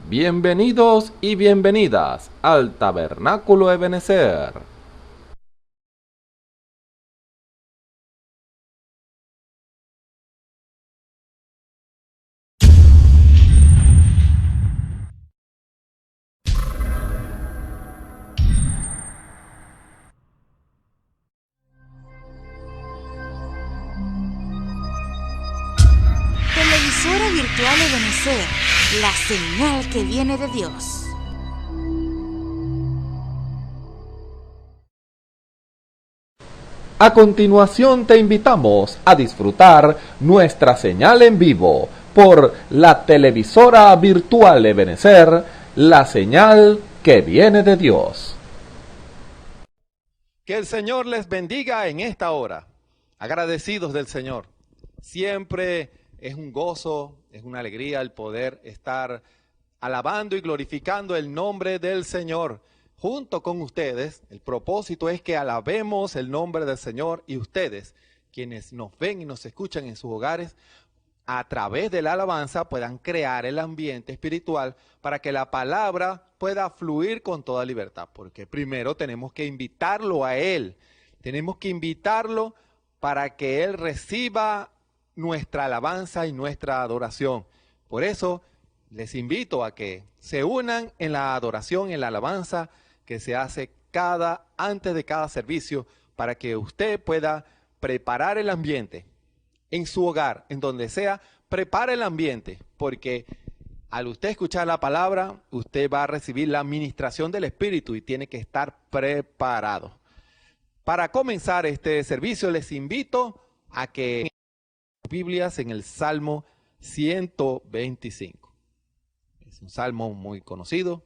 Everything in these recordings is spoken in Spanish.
Bienvenidos y bienvenidas al Tabernáculo Ebenezer. Televisora virtual Ebenezer, la señal que viene de Dios. A continuación te invitamos a disfrutar nuestra señal en vivo por la televisora virtual Ebenezer, la señal que viene de Dios. Que el Señor les bendiga en esta hora. Agradecidos del Señor. Siempre es un gozo, es una alegría el poder estar alabando y glorificando el nombre del Señor junto con ustedes. El propósito es que alabemos el nombre del Señor y ustedes, quienes nos ven y nos escuchan en sus hogares, a través de la alabanza puedan crear el ambiente espiritual para que la palabra pueda fluir con toda libertad. Porque primero tenemos que invitarlo a Él. Tenemos que invitarlo para que Él reciba nuestra alabanza y nuestra adoración. Por eso les invito a que se unan en la adoración, en la alabanza que se hace antes de cada servicio, para que usted pueda preparar el ambiente en su hogar, en donde sea. Prepare el ambiente, porque al usted escuchar la palabra, usted va a recibir la administración del Espíritu y tiene que estar preparado. Para comenzar este servicio, les invito a que Biblias en el Salmo 125. Es un salmo muy conocido.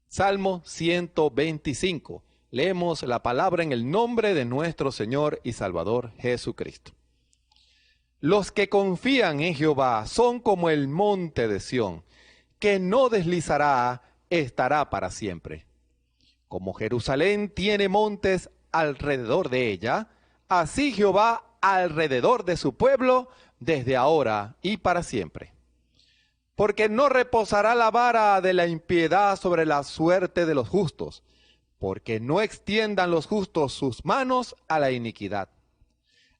Salmo 125. Leemos la palabra en el nombre de nuestro Señor y Salvador Jesucristo. Los que confían en Jehová son como el monte de Sión, que no deslizará, estará para siempre. Como Jerusalén tiene montes alrededor de ella, así Jehová alrededor de su pueblo, desde ahora y para siempre. Porque no reposará la vara de la impiedad sobre la suerte de los justos, porque no extiendan los justos sus manos a la iniquidad.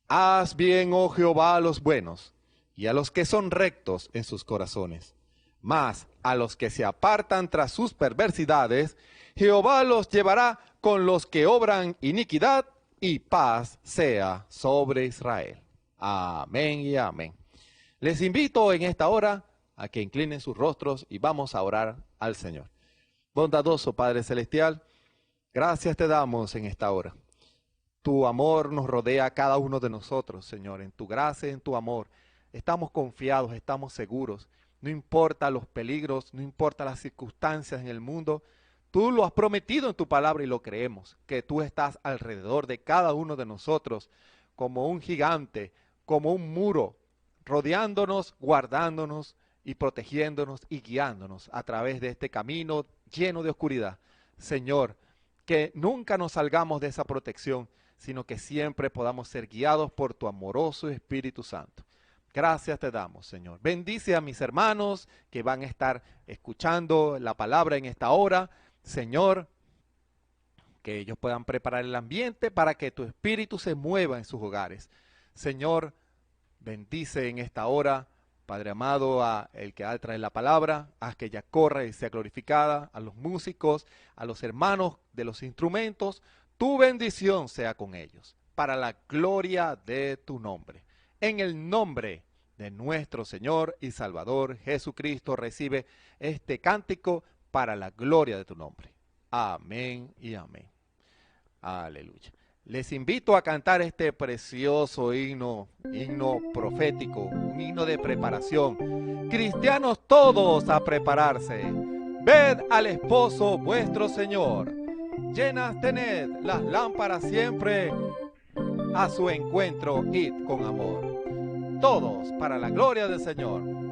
Haz bien, oh Jehová, a los buenos, y a los que son rectos en sus corazones. Mas a los que se apartan tras sus perversidades, Jehová los llevará con los que obran iniquidad, y paz sea sobre Israel. Amén y amén. Les invito en esta hora a que inclinen sus rostros y vamos a orar al Señor. Bondadoso Padre Celestial, gracias te damos en esta hora. Tu amor nos rodea a cada uno de nosotros, Señor. En tu gracia, en tu amor, estamos confiados, estamos seguros. No importa los peligros, no importa las circunstancias en el mundo, tú lo has prometido en tu palabra y lo creemos, que tú estás alrededor de cada uno de nosotros como un gigante, como un muro, rodeándonos, guardándonos y protegiéndonos y guiándonos a través de este camino lleno de oscuridad. Señor, que nunca nos salgamos de esa protección, sino que siempre podamos ser guiados por tu amoroso Espíritu Santo. Gracias te damos, Señor. Bendice a mis hermanos que van a estar escuchando la palabra en esta hora. Señor, que ellos puedan preparar el ambiente para que tu Espíritu se mueva en sus hogares. Señor, bendice en esta hora, Padre amado, a el que trae la palabra, haz que ella corra y sea glorificada, a los músicos, a los hermanos de los instrumentos. Tu bendición sea con ellos, para la gloria de tu nombre. En el nombre de nuestro Señor y Salvador Jesucristo, recibe este cántico para la gloria de tu nombre. Amén y amén. Aleluya. Les invito a cantar este precioso himno profético, un himno de preparación. Cristianos todos a prepararse. Ved al esposo vuestro Señor. Llenas tened las lámparas siempre, a su encuentro id con amor. Todos para la gloria del Señor.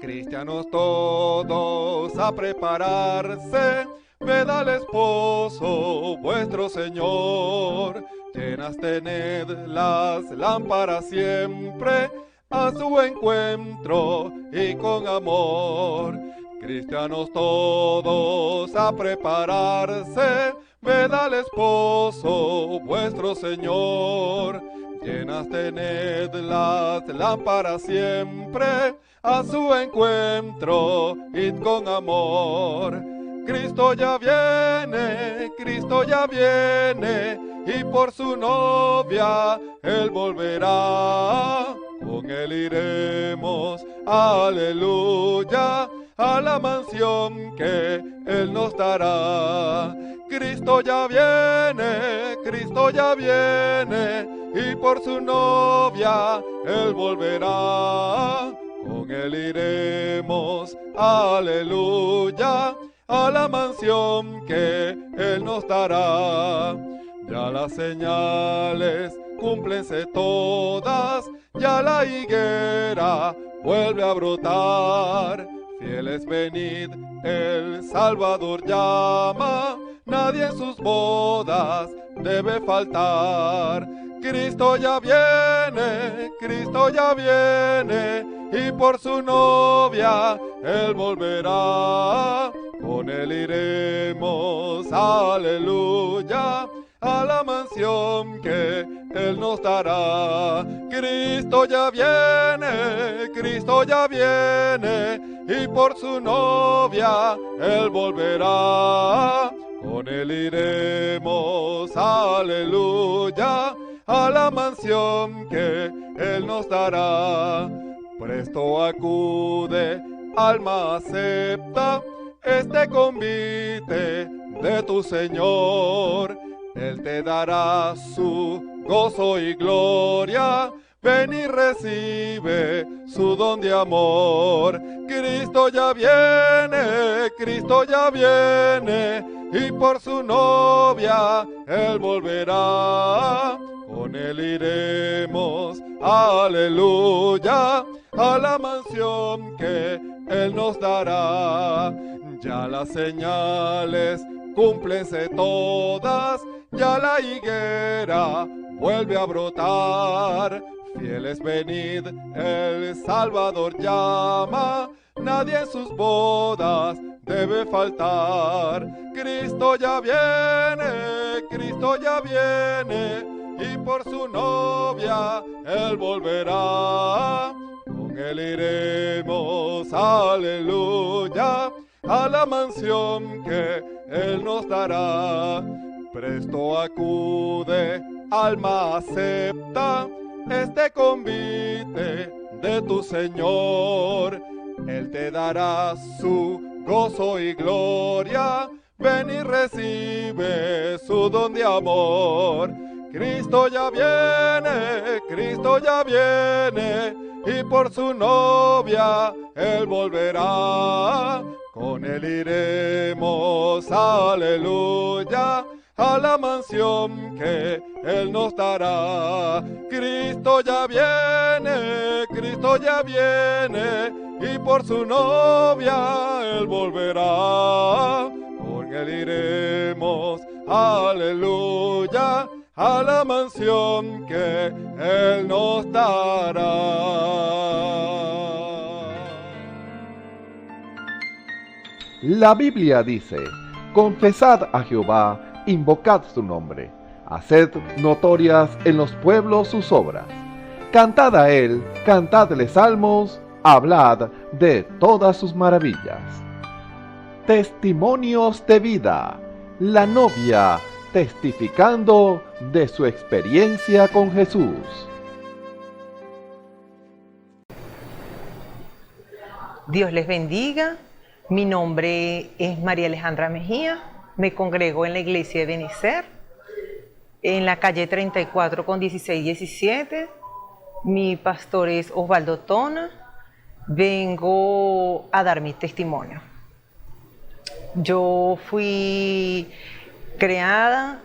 Cristianos todos a prepararse, ved al esposo vuestro Señor. Llenas tened las lámparas siempre, a su encuentro y con amor. Cristianos todos a prepararse, ved al esposo vuestro Señor. Llenas tened las lámparas siempre, a su encuentro id con amor. Cristo ya viene, y por su novia Él volverá. Con Él iremos, aleluya, a la mansión que Él nos dará. Cristo ya viene, y por su novia Él volverá. Con Él iremos, aleluya, a la mansión que Él nos dará. Ya las señales cúmplense todas, ya la higuera vuelve a brotar. Fieles venid, el Salvador llama, nadie en sus bodas debe faltar. Cristo ya viene, y por su novia Él volverá. Con Él iremos, aleluya, a la mansión que Él nos dará. Cristo ya viene, y por su novia Él volverá. Con Él iremos, aleluya, a la mansión que Él nos dará. Presto acude, alma acepta este convite de tu Señor. Él te dará su gozo y gloria. Ven y recibe su don de amor. Cristo ya viene, y por su novia Él volverá. Con Él iremos, aleluya, a la mansión que Él nos dará. Ya las señales cúmplense todas, ya la higuera vuelve a brotar. Fieles venid, el Salvador llama, nadie en sus bodas debe faltar. Cristo ya viene, y por su novia Él volverá. Con Él iremos, aleluya, a la mansión que Él nos dará. Presto acude, alma acepta este convite de tu Señor. Él te dará su gozo y gloria. Ven y recibe su don de amor. Cristo ya viene, y por su novia Él volverá. Con Él iremos, aleluya, a la mansión que Él nos dará. Cristo ya viene, y por su novia Él volverá. Con Él iremos, aleluya, a la mansión que Él nos dará. La Biblia dice: confesad a Jehová, invocad su nombre, haced notorias en los pueblos sus obras. Cantad a Él, cantadle salmos, hablad de todas sus maravillas. Testimonios de vida. La novia testificando de su experiencia con Jesús. Dios les bendiga. Mi nombre es María Alejandra Mejía. Me congrego en la iglesia de Ebenecer, en la calle 34 con 1617. Mi pastor es Osvaldo Tona. Vengo a dar mi testimonio. Yo fui creada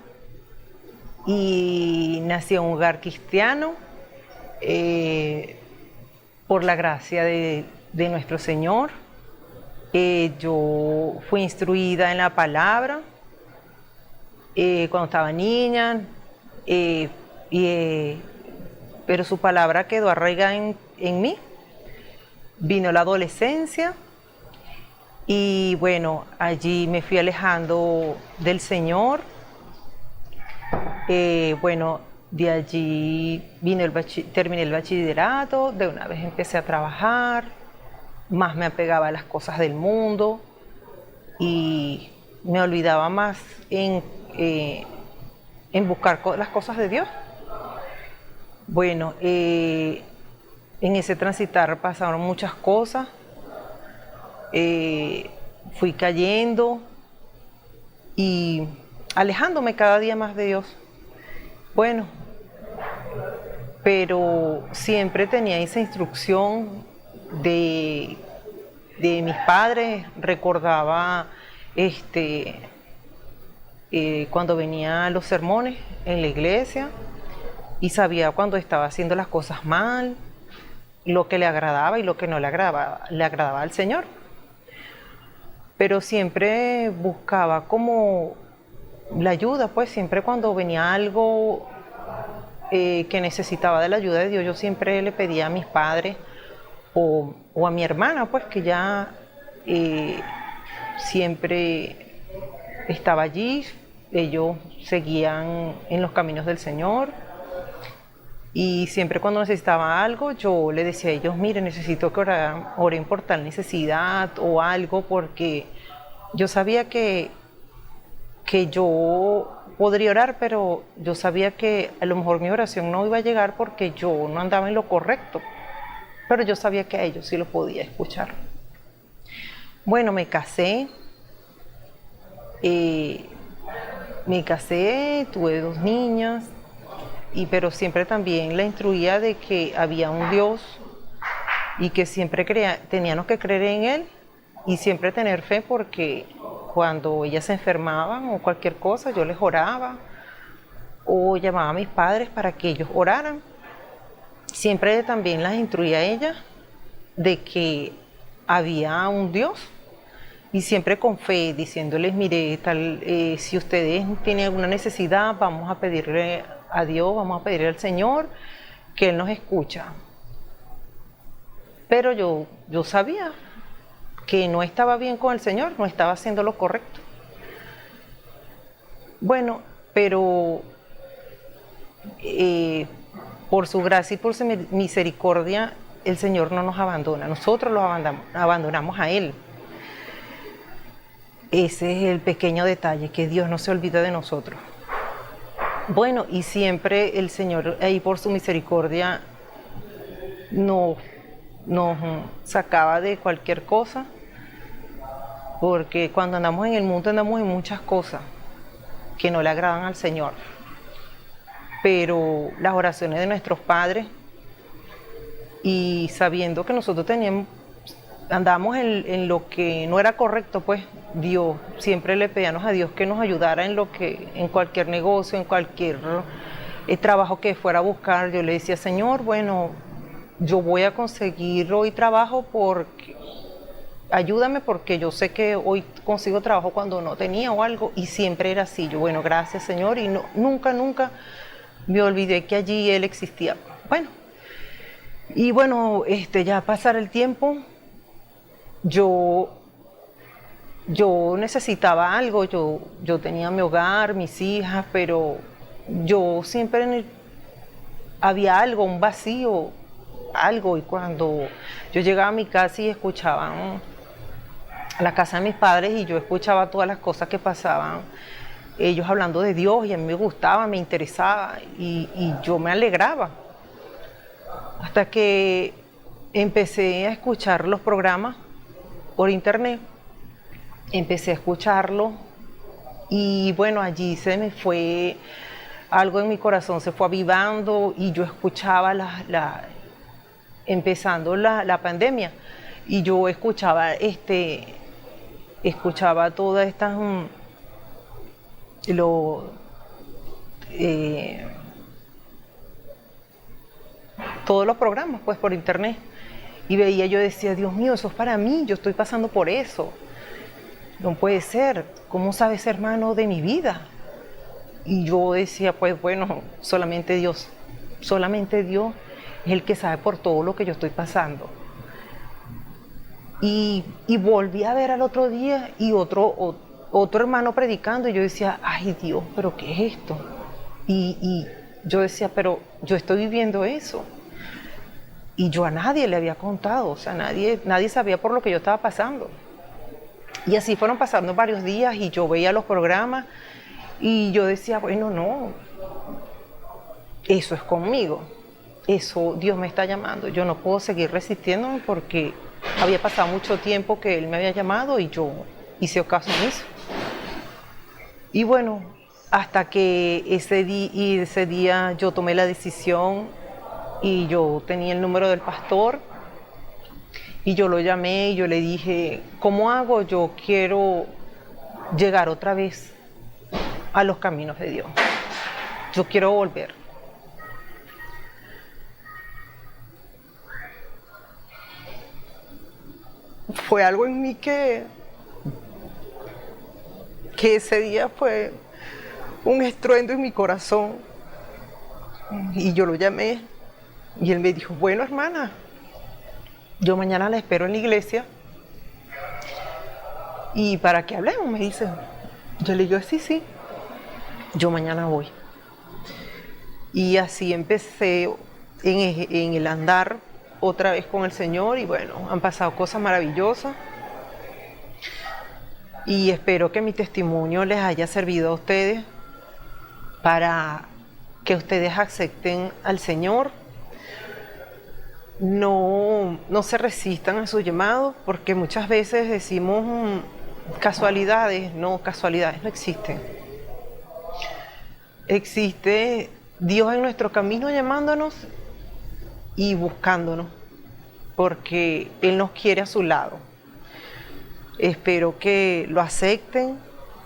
y nací en un hogar cristiano por la gracia de nuestro Señor. Yo fui instruida en la palabra cuando estaba niña, pero su palabra quedó arraigada en mí. Vino la adolescencia Y bueno, allí me fui alejando del Señor. Bueno, de allí terminé el bachillerato, de una vez empecé a trabajar, más me apegaba a las cosas del mundo y me olvidaba más en buscar las cosas de Dios. Bueno, en ese transitar pasaron muchas cosas, fui cayendo y alejándome cada día más de Dios. Bueno, pero siempre tenía esa instrucción de mis padres, recordaba cuando venía a los sermones en la iglesia y sabía cuando estaba haciendo las cosas mal, lo que le agradaba y lo que no le agradaba al Señor. Pero siempre buscaba como la ayuda, pues siempre cuando venía algo que necesitaba de la ayuda de Dios, yo siempre le pedía a mis padres o a mi hermana, pues que ya siempre estaba allí, ellos seguían en los caminos del Señor y siempre cuando necesitaba algo yo le decía a ellos, mire, necesito que oren por tal necesidad o algo, porque yo sabía que yo podría orar, pero yo sabía que a lo mejor mi oración no iba a llegar porque yo no andaba en lo correcto, pero yo sabía que a ellos sí lo podía escuchar. Bueno, me casé, tuve 2 niñas, pero siempre también la instruía de que había un Dios y que siempre teníamos que creer en Él y siempre tener fe, porque cuando ellas se enfermaban o cualquier cosa, yo les oraba o llamaba a mis padres para que ellos oraran. Siempre también las instruía a ellas de que había un Dios y siempre con fe, diciéndoles, mire, si ustedes tienen alguna necesidad, vamos a pedirle a Dios, vamos a pedirle al Señor que Él nos escucha. Pero yo sabía que no estaba bien con el Señor, no estaba haciendo lo correcto. Bueno, pero por su gracia y por su misericordia, el Señor no nos abandona, nosotros lo abandonamos a Él. Ese es el pequeño detalle, que Dios no se olvida de nosotros. Bueno, y siempre el Señor ahí por su misericordia nos sacaba de cualquier cosa, porque cuando andamos en el mundo andamos en muchas cosas que no le agradan al Señor. Pero las oraciones de nuestros padres, y sabiendo que nosotros andábamos en lo que no era correcto, pues Dios, siempre le pedíamos a Dios que nos ayudara en cualquier negocio, en cualquier trabajo que fuera a buscar. Yo le decía, Señor, bueno, yo voy a conseguir hoy trabajo, ayúdame, porque yo sé que hoy consigo trabajo cuando no tenía o algo, y siempre era así. Yo, bueno, gracias, Señor, y nunca me olvidé que allí Él existía. Bueno, y bueno, ya pasar el tiempo, yo necesitaba algo, yo tenía mi hogar, mis hijas, pero yo siempre había algo, un vacío, algo, y cuando yo llegaba a mi casa y escuchaba a la casa de mis padres y yo escuchaba todas las cosas que pasaban, ellos hablando de Dios, y a mí me gustaba, me interesaba y yo me alegraba, hasta que empecé a escuchar los programas por internet, empecé a escucharlo y bueno, allí se me fue algo en mi corazón, se fue avivando y yo escuchaba empezando la pandemia, y yo escuchaba todas estas todos los programas pues por internet, y veía, yo decía, Dios mío, eso es para mí, yo estoy pasando por eso, no puede ser, ¿cómo sabe ese hermano de mi vida? Y yo decía, pues bueno, solamente Dios es el que sabe por todo lo que yo estoy pasando. Y volví a ver al otro día y otro hermano predicando y yo decía, ay Dios, pero ¿qué es esto? Y yo decía, pero yo estoy viviendo eso. Y yo a nadie le había contado, o sea, nadie sabía por lo que yo estaba pasando. Y así fueron pasando varios días y yo veía los programas y yo decía, bueno, no, eso es conmigo, eso Dios me está llamando, yo no puedo seguir resistiéndome porque había pasado mucho tiempo que Él me había llamado y yo hice caso omiso. Y bueno, hasta que ese día yo tomé la decisión y yo tenía el número del pastor y yo lo llamé y yo le dije, ¿cómo hago? Yo quiero llegar otra vez a los caminos de Dios. Yo quiero volver. Fue algo en mí que ese día fue un estruendo en mi corazón. Y yo lo llamé y él me dijo, bueno, hermana, yo mañana la espero en la iglesia y para que hablemos, me dice. Yo le digo, sí, yo mañana voy. Y así empecé en el andar otra vez con el Señor y bueno, han pasado cosas maravillosas y espero que mi testimonio les haya servido a ustedes para que ustedes acepten al Señor. No se resistan a su llamado, porque muchas veces decimos casualidades no existen. Existe Dios en nuestro camino llamándonos y buscándonos, porque Él nos quiere a su lado. Espero que lo acepten,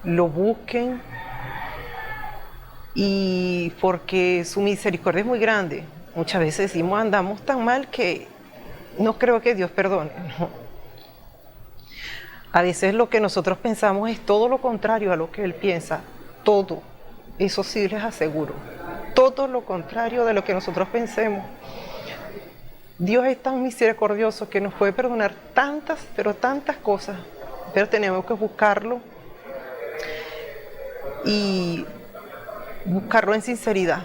lo busquen, y porque su misericordia es muy grande. Muchas veces decimos, andamos tan mal que no creo que Dios perdone. No. A veces lo que nosotros pensamos es todo lo contrario a lo que Él piensa. Todo. Eso sí les aseguro. Todo lo contrario de lo que nosotros pensemos. Dios es tan misericordioso que nos puede perdonar tantas, pero tantas cosas. Pero tenemos que buscarlo y buscarlo en sinceridad.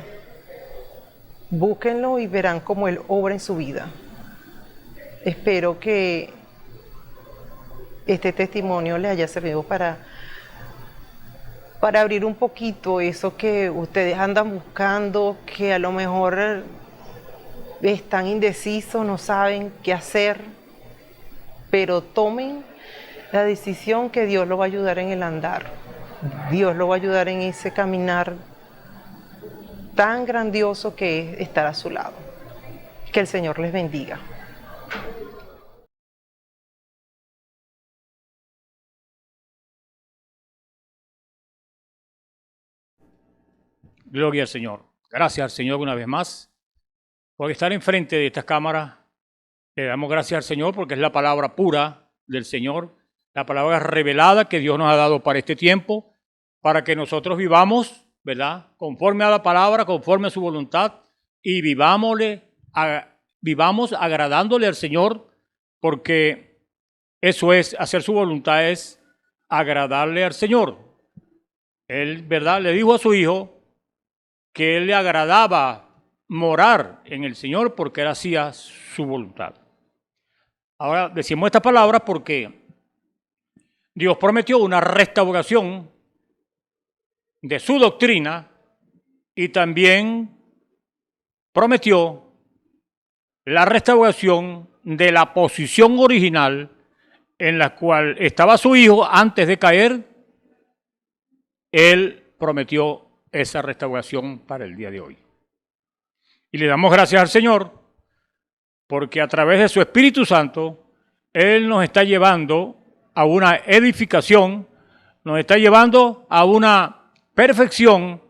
Búsquenlo y verán cómo Él obra en su vida. Espero que este testimonio les haya servido para abrir un poquito eso que ustedes andan buscando, que a lo mejor están indecisos, no saben qué hacer, pero tomen la decisión que Dios los va a ayudar en el andar. Dios los va a ayudar en ese caminar tan grandioso que es estar a su lado. Que el Señor les bendiga. Gloria al Señor. Gracias al Señor una vez más por estar enfrente de estas cámaras. Le damos gracias al Señor porque es la palabra pura del Señor, la palabra revelada que Dios nos ha dado para este tiempo, para que nosotros vivamos, ¿verdad?, conforme a la palabra, conforme a su voluntad, y vivamos agradándole al Señor, porque eso es, hacer su voluntad es agradarle al Señor. Él, ¿verdad?, le dijo a su hijo que él le agradaba morar en el Señor porque él hacía su voluntad. Ahora decimos esta palabra porque Dios prometió una restauración de su doctrina y también prometió la restauración de la posición original en la cual estaba su hijo antes de caer. Él prometió esa restauración para el día de hoy. Y le damos gracias al Señor porque a través de su Espíritu Santo, Él nos está llevando a una edificación, nos está llevando a una perfección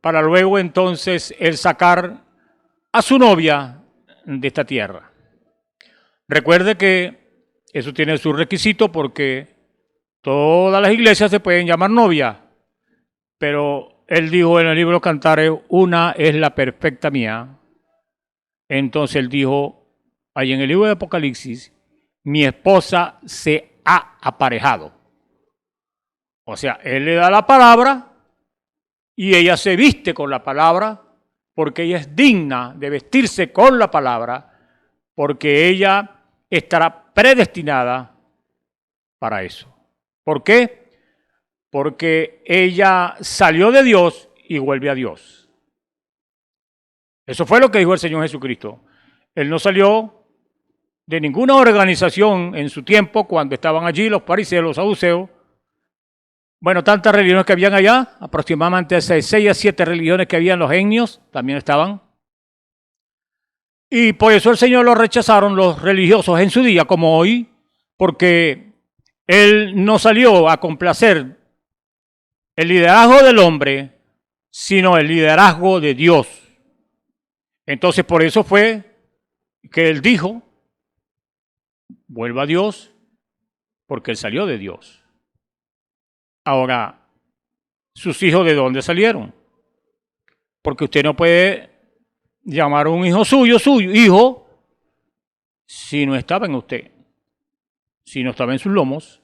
para luego entonces Él sacar a su novia de esta tierra. Recuerde que eso tiene su requisito porque todas las iglesias se pueden llamar novia, pero Él dijo en el libro de los Cantares, una es la perfecta mía. Entonces Él dijo, ahí en el libro de Apocalipsis, mi esposa se ha aparejado. O sea, él le da la palabra y ella se viste con la palabra porque ella es digna de vestirse con la palabra, porque ella estará predestinada para eso. ¿Por qué? Porque ella salió de Dios y vuelve a Dios. Eso fue lo que dijo el Señor Jesucristo. Él no salió de ninguna organización en su tiempo cuando estaban allí los fariseos, los saduceos. Bueno, tantas religiones que habían allá, aproximadamente 6 a 7 religiones que habían, los etnios también estaban. Y por eso el Señor lo rechazaron los religiosos en su día, como hoy, porque Él no salió a complacer el liderazgo del hombre, sino el liderazgo de Dios. Entonces, por eso fue que Él dijo, vuelva a Dios, porque Él salió de Dios. Ahora, ¿sus hijos de dónde salieron? Porque usted no puede llamar a un hijo suyo, hijo, si no estaba en usted, si no estaba en sus lomos.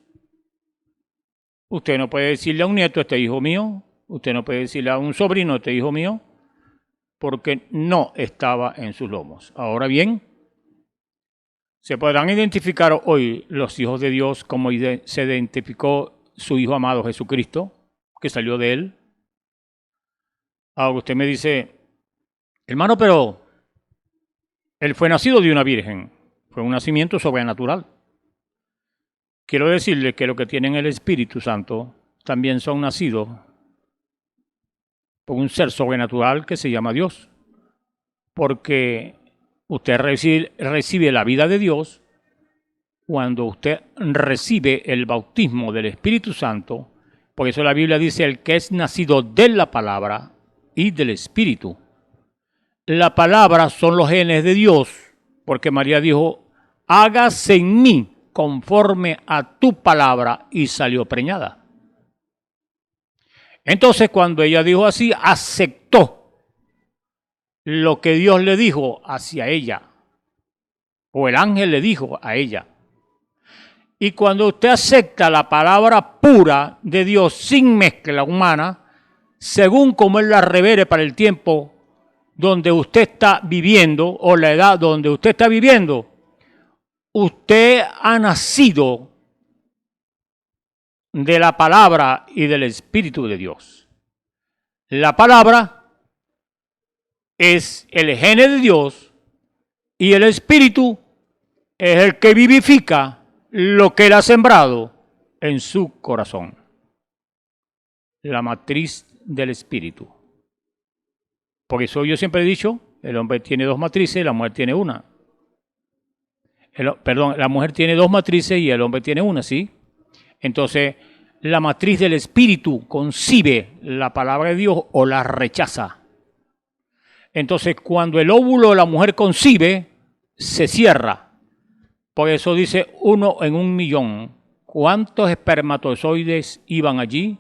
Usted no puede decirle a un nieto, este hijo mío, usted no puede decirle a un sobrino, este hijo mío, porque no estaba en sus lomos. Ahora bien, se podrán identificar hoy los hijos de Dios como se identificó su Hijo amado Jesucristo, que salió de Él. Ahora usted me dice, hermano, pero Él fue nacido de una virgen, fue un nacimiento sobrenatural. Quiero decirle que los que tienen el Espíritu Santo también son nacidos por un ser sobrenatural que se llama Dios, porque usted recibe la vida de Dios cuando usted recibe el bautismo del Espíritu Santo. Por eso la Biblia dice, el que es nacido de la palabra y del Espíritu. La palabra son los genes de Dios, porque María dijo, hágase en mí conforme a tu palabra, y salió preñada. Entonces, cuando ella dijo así, aceptó lo que Dios le dijo hacia ella, o el ángel le dijo a ella. Y cuando usted acepta la palabra pura de Dios sin mezcla humana, según como Él la revele para el tiempo donde usted está viviendo o la edad donde usted está viviendo, usted ha nacido de la palabra y del Espíritu de Dios. La palabra es el gene de Dios y el Espíritu es el que vivifica lo que Él ha sembrado en su corazón. La matriz del Espíritu. Por eso yo siempre he dicho, el hombre tiene 2 matrices y la mujer tiene una. La mujer tiene 2 matrices y el hombre tiene una, ¿sí? Entonces, la matriz del Espíritu concibe la palabra de Dios o la rechaza. Entonces, cuando el óvulo de la mujer concibe, se cierra. Por eso dice 1 en 1.000.000. ¿Cuántos espermatozoides iban allí?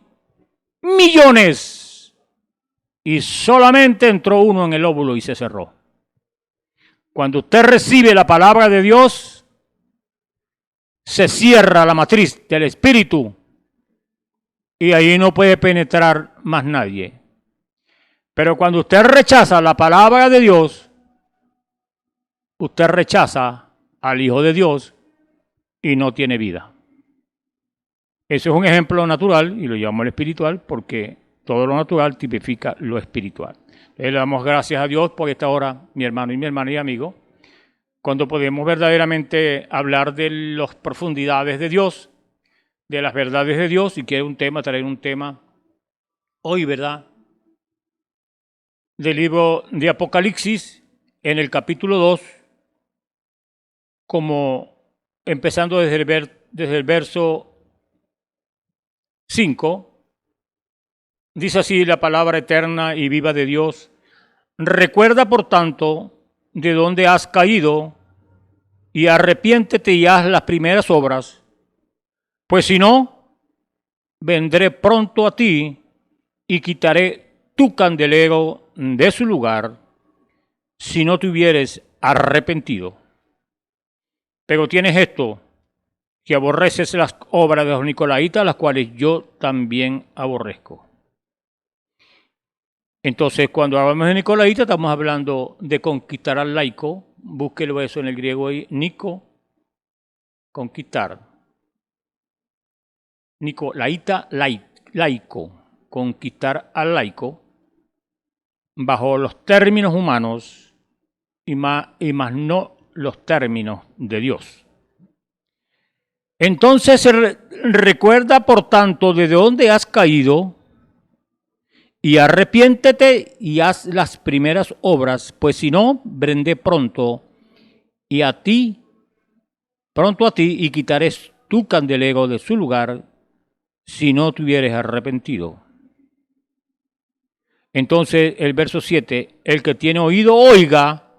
¡Millones! Y solamente entró uno en el óvulo y se cerró. Cuando usted recibe la palabra de Dios, se cierra la matriz del Espíritu y ahí no puede penetrar más nadie. Pero cuando usted rechaza la palabra de Dios, usted rechaza al Hijo de Dios y no tiene vida. Ese es un ejemplo natural y lo llamo el espiritual porque todo lo natural tipifica lo espiritual. Le damos gracias a Dios por esta hora, mi hermano y mi hermana y amigo, cuando podemos verdaderamente hablar de las profundidades de Dios, de las verdades de Dios. Si quiere un tema, traer un tema hoy, ¿verdad? Del libro de Apocalipsis, en el capítulo 2, como empezando desde el verso 5, dice así la palabra eterna y viva de Dios. Recuerda, por tanto, de dónde has caído y arrepiéntete y haz las primeras obras, pues si no, vendré pronto a ti y quitaré tu candelero de su lugar si no te hubieres arrepentido. Pero tienes esto, que aborreces las obras de los nicolaitas, las cuales yo también aborrezco. Entonces, cuando hablamos de nicolaitas, estamos hablando de conquistar al laico. Búsquelo eso en el griego ahí, Nico, conquistar. Nicolaita, laico, conquistar al laico bajo los términos humanos y más no los términos de Dios. Entonces recuerda, por tanto, de dónde has caído y arrepiéntete y haz las primeras obras, pues si no, vendré pronto a ti y quitaré tu candelero de su lugar si no te hubieres arrepentido. Entonces el verso 7, el que tiene oído oiga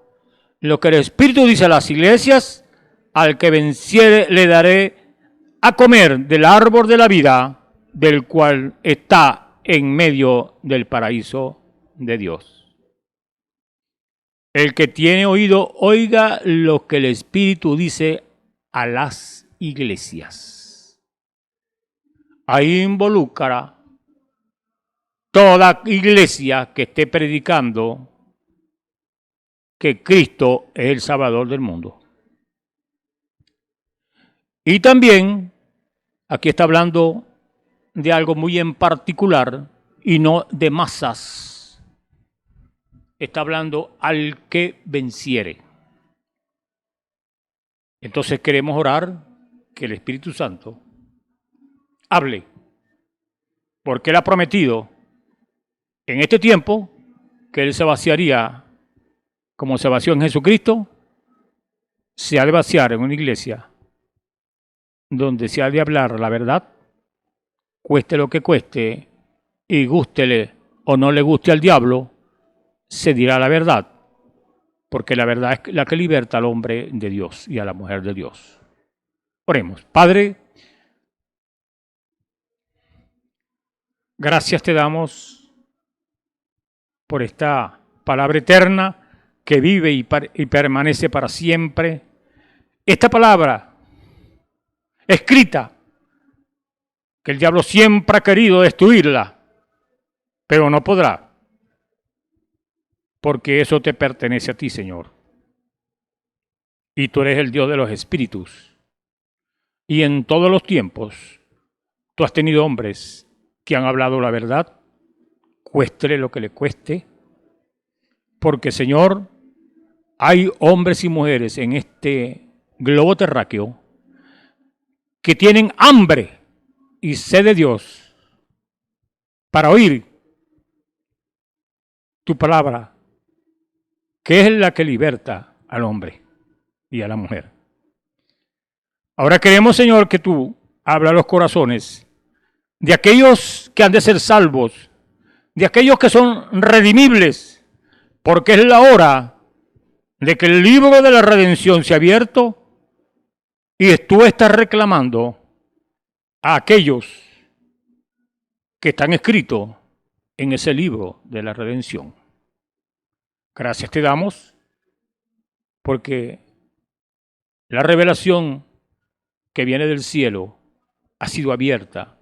lo que el Espíritu dice a las iglesias, al que venciere le daré a comer del árbol de la vida, del cual está en medio del paraíso de Dios. El que tiene oído oiga lo que el Espíritu dice a las iglesias. Ahí involucra toda iglesia que esté predicando que Cristo es el Salvador del mundo. Y también, aquí está hablando de algo muy en particular y no de masas. Está hablando al que venciere. Entonces queremos orar que el Espíritu Santo hable, porque Él ha prometido en este tiempo que Él se vaciaría como se vació en Jesucristo, se ha de vaciar en una iglesia donde se ha de hablar la verdad, cueste lo que cueste, y gústele o no le guste al diablo, se dirá la verdad, porque la verdad es la que liberta al hombre de Dios y a la mujer de Dios. Oremos. Padre, gracias te damos por esta palabra eterna que vive y permanece para siempre. Esta palabra escrita, que el diablo siempre ha querido destruirla, pero no podrá, porque eso te pertenece a ti, Señor. Y tú eres el Dios de los espíritus. Y en todos los tiempos, tú has tenido hombres que han hablado la verdad, cueste lo que le cueste, porque, Señor, hay hombres y mujeres en este globo terráqueo que tienen hambre y sed de Dios para oír tu palabra, que es la que liberta al hombre y a la mujer. Ahora queremos, Señor, que tú hablas a los corazones de aquellos que han de ser salvos, de aquellos que son redimibles, porque es la hora de que el libro de la redención se ha abierto y tú estás reclamando a aquellos que están escritos en ese libro de la redención. Gracias te damos porque la revelación que viene del cielo ha sido abierta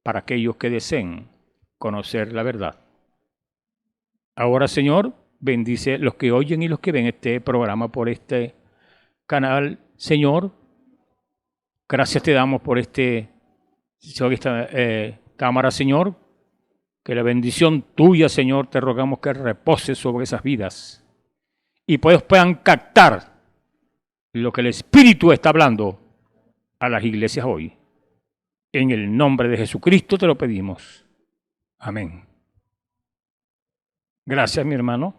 para aquellos que deseen conocer la verdad. Ahora, Señor, bendice los que oyen y los que ven este programa por este canal. Señor, gracias te damos por esta cámara, Señor. Que la bendición tuya, Señor, te rogamos que repose sobre esas vidas. Y puedan captar lo que el Espíritu está hablando a las iglesias hoy. En el nombre de Jesucristo te lo pedimos. Amén. Gracias, mi hermano.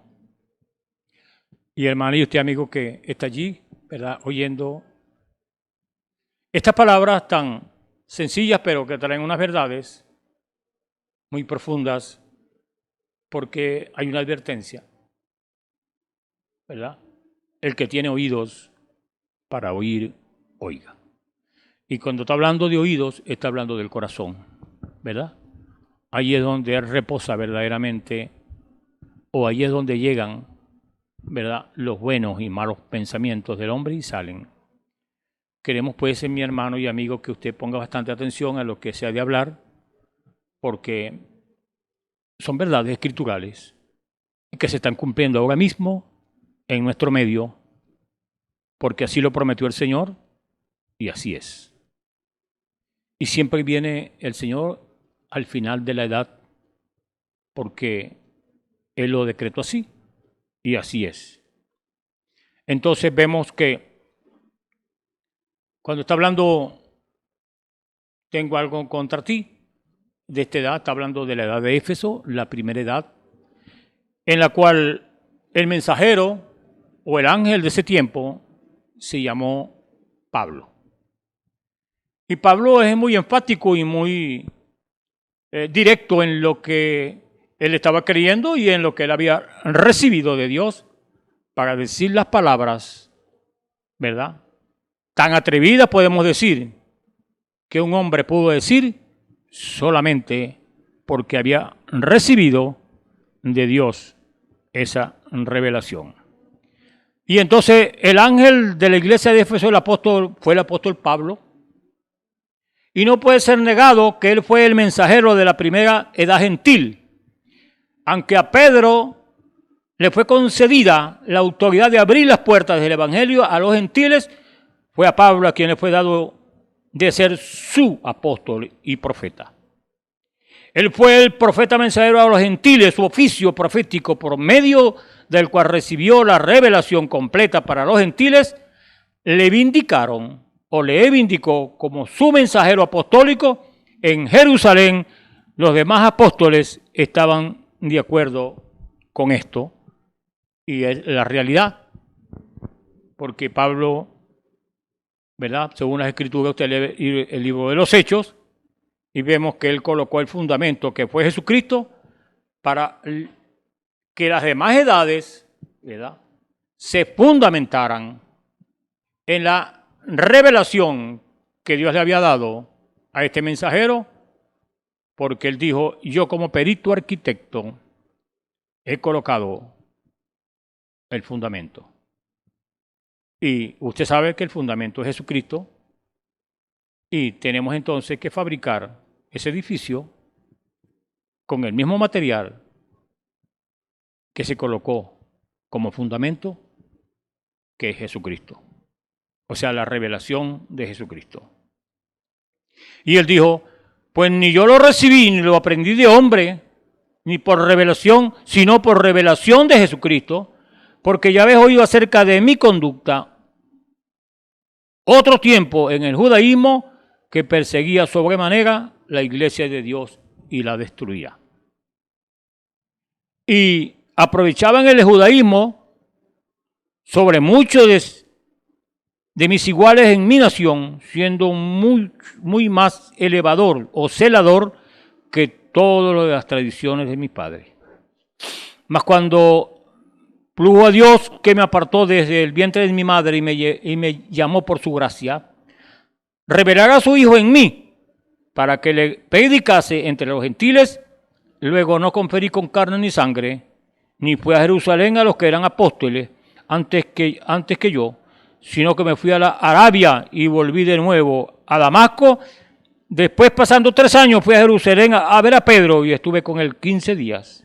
Y hermano y usted, amigo, que está allí, ¿verdad?, oyendo estas palabras tan sencillas, pero que traen unas verdades muy profundas, porque hay una advertencia, ¿verdad? El que tiene oídos para oír, oiga. Y cuando está hablando de oídos, está hablando del corazón, ¿verdad? Ahí es donde él reposa verdaderamente, o ahí es donde llegan, ¿verdad?, los buenos y malos pensamientos del hombre y salen. queremos pues, mi hermano y amigo, que usted ponga bastante atención a lo que se ha de hablar, porque son verdades escriturales que se están cumpliendo ahora mismo en nuestro medio, porque así lo prometió el Señor y así es. Y siempre viene el Señor al final de la edad, porque Él lo decretó así y así es. Entonces vemos que cuando está hablando, tengo algo contra ti, de esta edad, está hablando de la edad de Éfeso, la primera edad, en la cual el mensajero o el ángel de ese tiempo se llamó Pablo. Y Pablo es muy enfático y muy directo en lo que él estaba creyendo y en lo que él había recibido de Dios para decir las palabras, ¿verdad? Tan atrevidas podemos decir que un hombre pudo decir solamente porque había recibido de Dios esa revelación. Y entonces el ángel de la iglesia de Éfeso, fue el apóstol Pablo, y no puede ser negado que él fue el mensajero de la primera edad gentil, aunque a Pedro le fue concedida la autoridad de abrir las puertas del evangelio a los gentiles, fue a Pablo a quien le fue dado de ser su apóstol y profeta. Él fue el profeta mensajero a los gentiles, su oficio profético por medio del cual recibió la revelación completa para los gentiles, le vindicó como su mensajero apostólico en Jerusalén. Los demás apóstoles estaban de acuerdo con esto y es la realidad, porque Pablo, ¿verdad? Según las escrituras, usted lee el libro de los Hechos y vemos que él colocó el fundamento que fue Jesucristo para que las demás edades, ¿verdad?, se fundamentaran en la revelación que Dios le había dado a este mensajero, porque él dijo: yo como perito arquitecto he colocado el fundamento. Y usted sabe que el fundamento es Jesucristo, y tenemos entonces que fabricar ese edificio con el mismo material que se colocó como fundamento, que es Jesucristo. O sea, la revelación de Jesucristo. Y él dijo: pues ni yo lo recibí ni lo aprendí de hombre, ni por revelación, sino por revelación de Jesucristo, porque ya habéis oído acerca de mi conducta otro tiempo en el judaísmo, que perseguía sobremanera la iglesia de Dios y la destruía. Y aprovechaban el judaísmo sobre muchos de mis iguales en mi nación, siendo muy más elevador o celador que todo lo de las tradiciones de mis padres. Mas cuando plugo a Dios, que me apartó desde el vientre de mi madre y me llamó por su gracia, revelar a su Hijo en mí, para que le predicase entre los gentiles. Luego no conferí con carne ni sangre, ni fui a Jerusalén a los que eran apóstoles antes que yo, sino que me fui a la Arabia y volví de nuevo a Damasco. Después, pasando 3 años, fui a Jerusalén a ver a Pedro y estuve con él 15 días.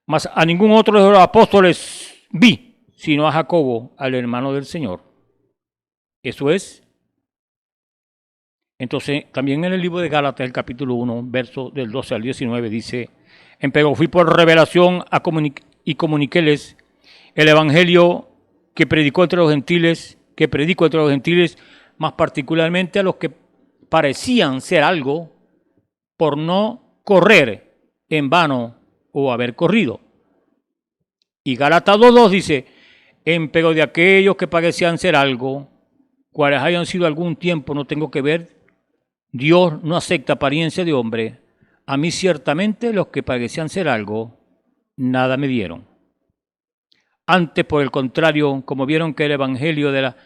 Mas a ningún otro de los apóstoles vi, sino a Jacobo, al hermano del Señor. Eso es. Entonces, también en el libro de Gálatas, el capítulo 1, verso del 12 al 19, dice: empero fui por revelación y comuniquéles el evangelio que predico entre los gentiles, más particularmente a los que parecían ser algo, por no correr en vano o haber corrido. Y Gálatas 2:2 dice: empero de aquellos que parecían ser algo, cuales hayan sido algún tiempo, no tengo que ver. Dios no acepta apariencia de hombre. A mí ciertamente los que parecían ser algo, nada me dieron. Antes, por el contrario, como vieron que el evangelio de la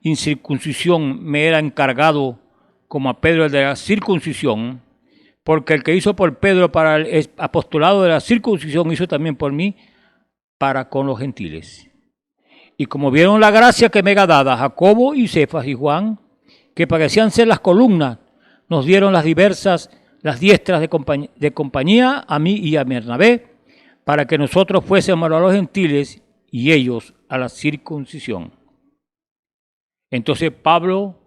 incircuncisión me era encargado, como a Pedro el de la circuncisión, porque el que hizo por Pedro para el apostolado de la circuncisión, hizo también por mí para con los gentiles. Y como vieron la gracia que me era dada, Jacobo y Cefas y Juan, que parecían ser las columnas, nos dieron las diestras de compañía a mí y a Bernabé, para que nosotros fuésemos a los gentiles y ellos a la circuncisión. Entonces Pablo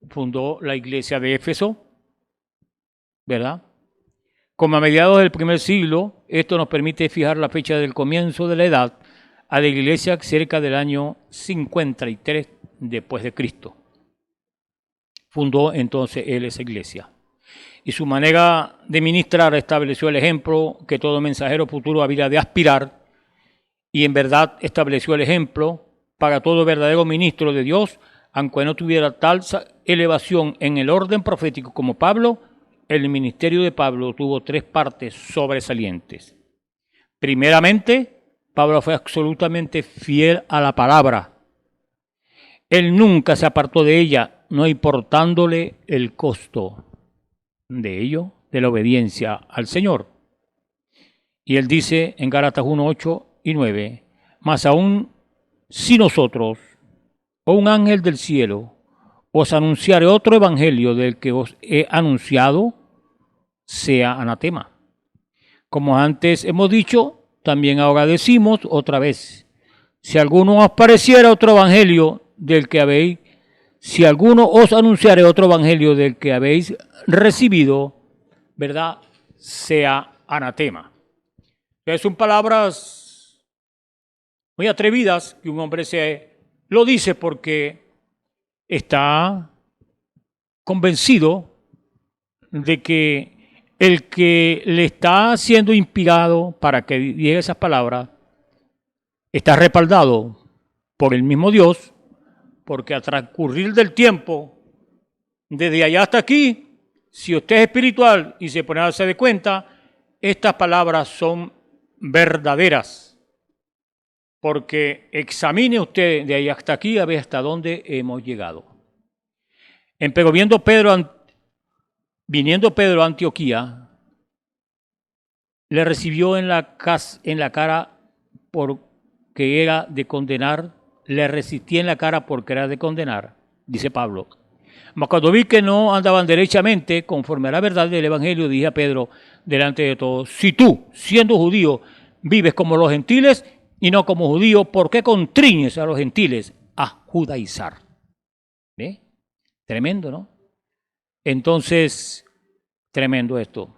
fundó la iglesia de Éfeso, ¿verdad? Como a mediados del primer siglo, esto nos permite fijar la fecha del comienzo de la edad a la iglesia cerca del año 53 después de Cristo. Fundó entonces él esa iglesia. Y su manera de ministrar estableció el ejemplo que todo mensajero futuro había de aspirar, y en verdad estableció el ejemplo para todo verdadero ministro de Dios, aunque no tuviera tal elevación en el orden profético como Pablo. El ministerio de Pablo tuvo tres partes sobresalientes. Primeramente, Pablo fue absolutamente fiel a la palabra. Él nunca se apartó de ella, no importándole el costo de ello, de la obediencia al Señor. Y él dice en Gálatas 1, 8 y 9, mas aún si nosotros, o un ángel del cielo, os anunciare otro evangelio del que os he anunciado, sea anatema. Como antes hemos dicho, también ahora decimos otra vez, si alguno os pareciera otro evangelio del que habéis, si alguno os anunciare otro evangelio del que habéis recibido, ¿verdad?, sea anatema. Son palabras muy atrevidas que un hombre se lo dice porque está convencido de que el que le está siendo inspirado para que diga esas palabras está respaldado por el mismo Dios, porque al transcurrir del tiempo, desde allá hasta aquí, si usted es espiritual y se pone a darse de cuenta, estas palabras son verdaderas. Porque examine usted de ahí hasta aquí a ver hasta dónde hemos llegado. Pero viniendo Pedro a Antioquía, le recibió en la cara porque era de condenar, le resistí en la cara porque era de condenar, dice Pablo. Mas cuando vi que no andaban derechamente, conforme a la verdad del Evangelio, dije a Pedro delante de todos, si tú, siendo judío, vives como los gentiles y no como judío, ¿por qué contriñes a los gentiles a judaizar? ¿Ve? Tremendo, ¿no? Entonces, tremendo esto.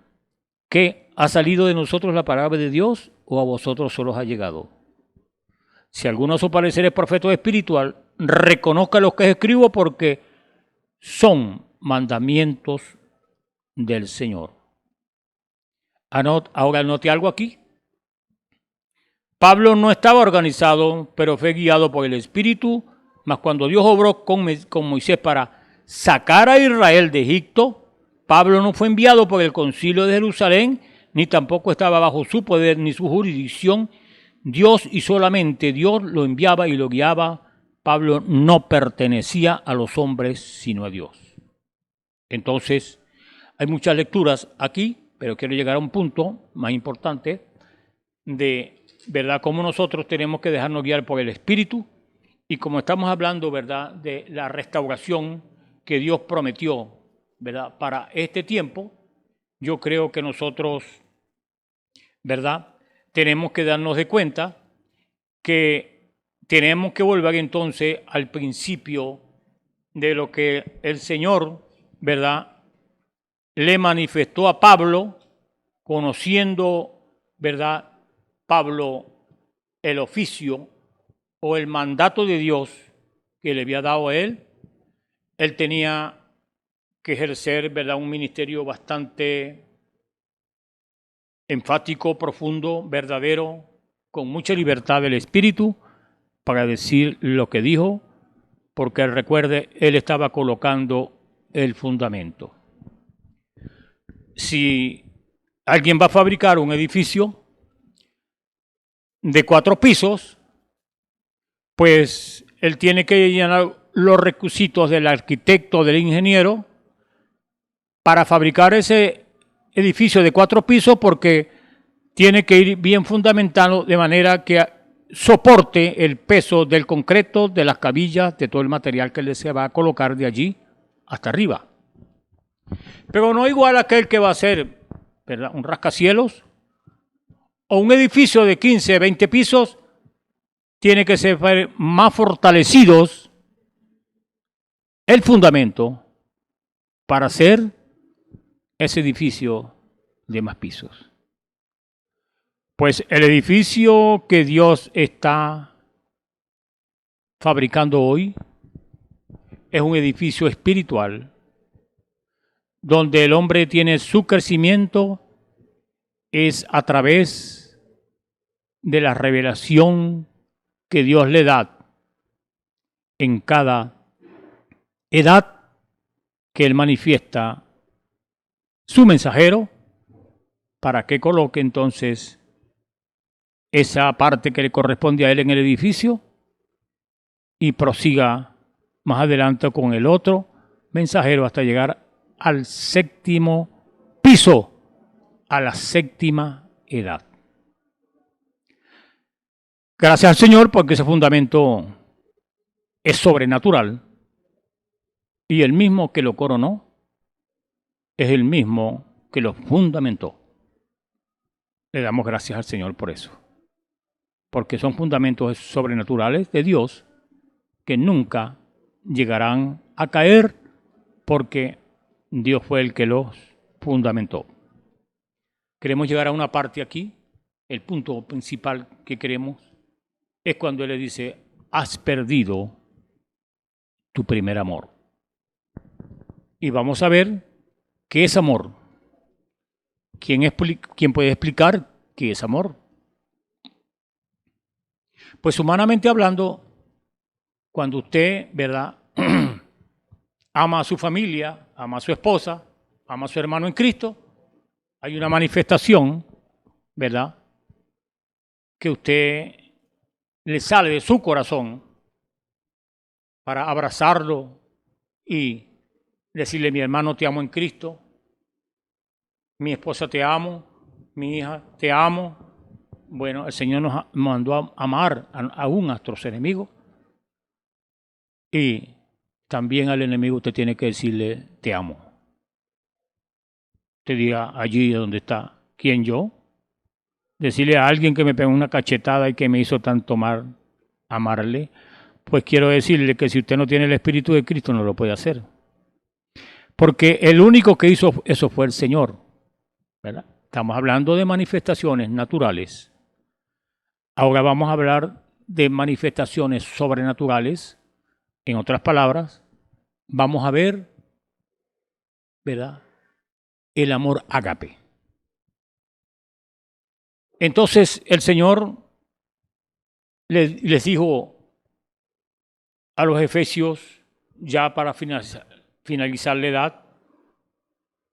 ¿Qué ha salido de nosotros la palabra de Dios o a vosotros solo os ha llegado? Si alguno a su parecer es profeta espiritual, reconozca lo que escribo porque son mandamientos del Señor. Ahora note algo aquí. Pablo no estaba organizado, pero fue guiado por el Espíritu, mas cuando Dios obró con Moisés para sacar a Israel de Egipto, Pablo no fue enviado por el concilio de Jerusalén, ni tampoco estaba bajo su poder ni su jurisdicción. Dios y solamente Dios lo enviaba y lo guiaba. Pablo no pertenecía a los hombres, sino a Dios. Entonces, hay muchas lecturas aquí, pero quiero llegar a un punto más importante de, ¿verdad?, cómo nosotros tenemos que dejarnos guiar por el Espíritu y como estamos hablando, ¿verdad?, de la restauración que Dios prometió, ¿verdad?, para este tiempo. Yo creo que nosotros, ¿verdad?, tenemos que darnos de cuenta que tenemos que volver entonces al principio de lo que el Señor, ¿verdad?, le manifestó a Pablo, conociendo, ¿verdad?, Pablo el oficio o el mandato de Dios que le había dado a él. Él tenía que ejercer, ¿verdad?, un ministerio bastante enfático, profundo, verdadero, con mucha libertad del Espíritu para decir lo que dijo, porque recuerde, él estaba colocando el fundamento. Si alguien va a fabricar un edificio de 4 pisos, pues él tiene que llenar los requisitos del arquitecto, del ingeniero, para fabricar ese edificio de 4 pisos, porque tiene que ir bien fundamentado de manera que soporte el peso del concreto, de las cabillas, de todo el material que le se va a colocar de allí hasta arriba. Pero no igual aquel que va a ser, ¿verdad?, un rascacielos o un edificio de 15, 20 pisos. Tiene que ser más fortalecidos el fundamento para hacer ese edificio de más pisos. Pues el edificio que Dios está fabricando hoy es un edificio espiritual donde el hombre tiene su crecimiento es a través de la revelación que Dios le da en cada edad que Él manifiesta su mensajero para que coloque entonces esa parte que le corresponde a él en el edificio y prosiga más adelante con el otro mensajero hasta llegar al séptimo piso, a la séptima edad. Gracias al Señor porque ese fundamento es sobrenatural y el mismo que lo coronó es el mismo que lo fundamentó. Le damos gracias al Señor por eso, porque son fundamentos sobrenaturales de Dios que nunca llegarán a caer porque Dios fue el que los fundamentó. Queremos llegar a una parte aquí, el punto principal que queremos es cuando Él le dice, has perdido tu primer amor. Y vamos a ver qué es amor. ¿Quién puede explicar qué es amor? Pues humanamente hablando, cuando usted, ¿verdad?, ama a su familia, ama a su esposa, ama a su hermano en Cristo, hay una manifestación, ¿verdad?, que usted le sale de su corazón para abrazarlo y decirle, mi hermano, te amo en Cristo, mi esposa te amo, mi hija te amo. Bueno, el Señor nos mandó a amar aún a nuestros enemigos y también al enemigo usted tiene que decirle, te amo. Te diga allí donde está, ¿quién yo? Decirle a alguien que me pegó una cachetada y que me hizo tanto mal, amarle, pues quiero decirle que si usted no tiene el Espíritu de Cristo no lo puede hacer. Porque el único que hizo eso fue el Señor, ¿verdad? Estamos hablando de manifestaciones naturales. Ahora vamos a hablar de manifestaciones sobrenaturales. En otras palabras, vamos a ver, ¿verdad?, el amor ágape. Entonces el Señor les dijo a los efesios, ya para finalizar la edad,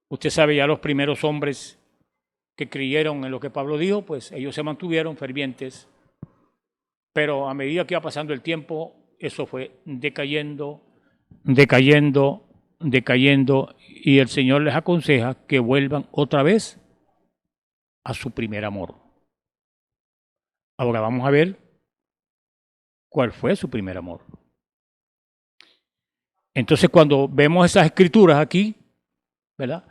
usted sabe ya los primeros hombres que creyeron en lo que Pablo dijo, pues ellos se mantuvieron fervientes, pero a medida que iba pasando el tiempo, eso fue decayendo, y el Señor les aconseja que vuelvan otra vez a su primer amor. Ahora vamos a ver cuál fue su primer amor. Entonces, cuando vemos esas escrituras aquí, ¿verdad?,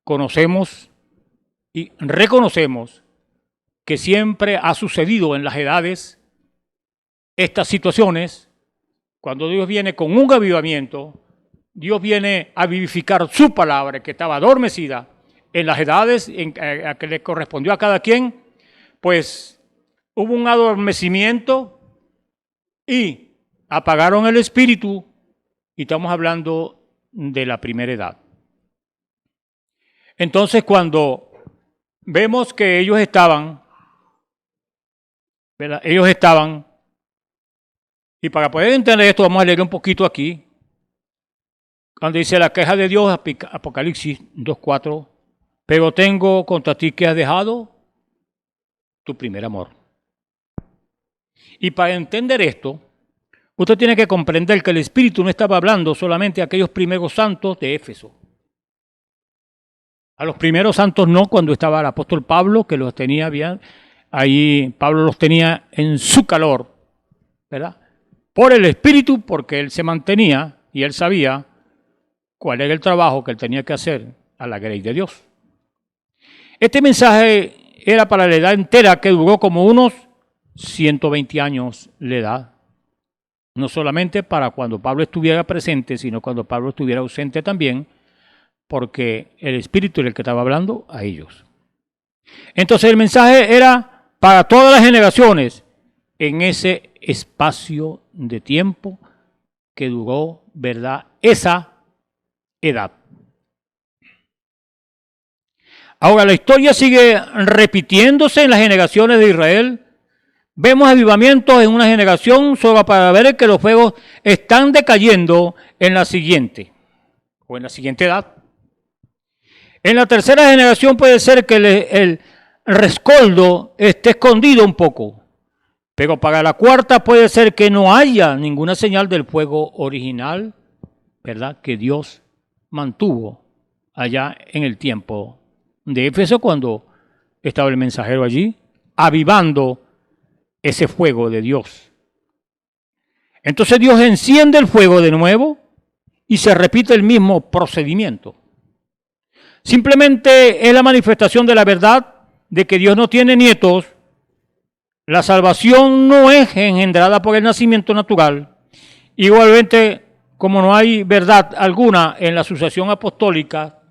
conocemos y reconocemos que siempre ha sucedido en las edades estas situaciones. Cuando Dios viene con un avivamiento, Dios viene a vivificar su palabra que estaba adormecida en las edades a que le correspondió a cada quien, pues hubo un adormecimiento y apagaron el espíritu, y estamos hablando de la primera edad. Entonces, cuando vemos que ellos estaban, ¿verdad?, y para poder entender esto vamos a leer un poquito aquí, cuando dice la queja de Dios, Apocalipsis 2:4, pero tengo contra ti que has dejado tu primer amor. Y para entender esto, usted tiene que comprender que el Espíritu no estaba hablando solamente a aquellos primeros santos de Éfeso. A los primeros santos no, cuando estaba el apóstol Pablo, que los tenía bien, ahí Pablo los tenía en su calor, ¿verdad?, por el Espíritu, porque él se mantenía y él sabía cuál era el trabajo que él tenía que hacer a la grey de Dios. Este mensaje era para la edad entera, que duró como unos 120 años la edad. No solamente para cuando Pablo estuviera presente, sino cuando Pablo estuviera ausente también, porque el Espíritu era el que estaba hablando a ellos. Entonces el mensaje era para todas las generaciones en ese espacio de tiempo que duró, ¿verdad?, esa edad. Ahora la historia sigue repitiéndose en las generaciones de Israel. Vemos avivamientos en una generación solo para ver que los fuegos están decayendo en la siguiente o en la siguiente edad. En la tercera generación puede ser que el rescoldo esté escondido un poco, pero para la cuarta puede ser que no haya ninguna señal del fuego original, ¿verdad?, que Dios mantuvo allá en el tiempo de Éfeso cuando estaba el mensajero allí, avivando ese fuego de Dios. Entonces Dios enciende el fuego de nuevo y se repite el mismo procedimiento. Simplemente es la manifestación de la verdad de que Dios no tiene nietos. La salvación no es engendrada por el nacimiento natural. Igualmente, como no hay verdad alguna en la sucesión apostólica,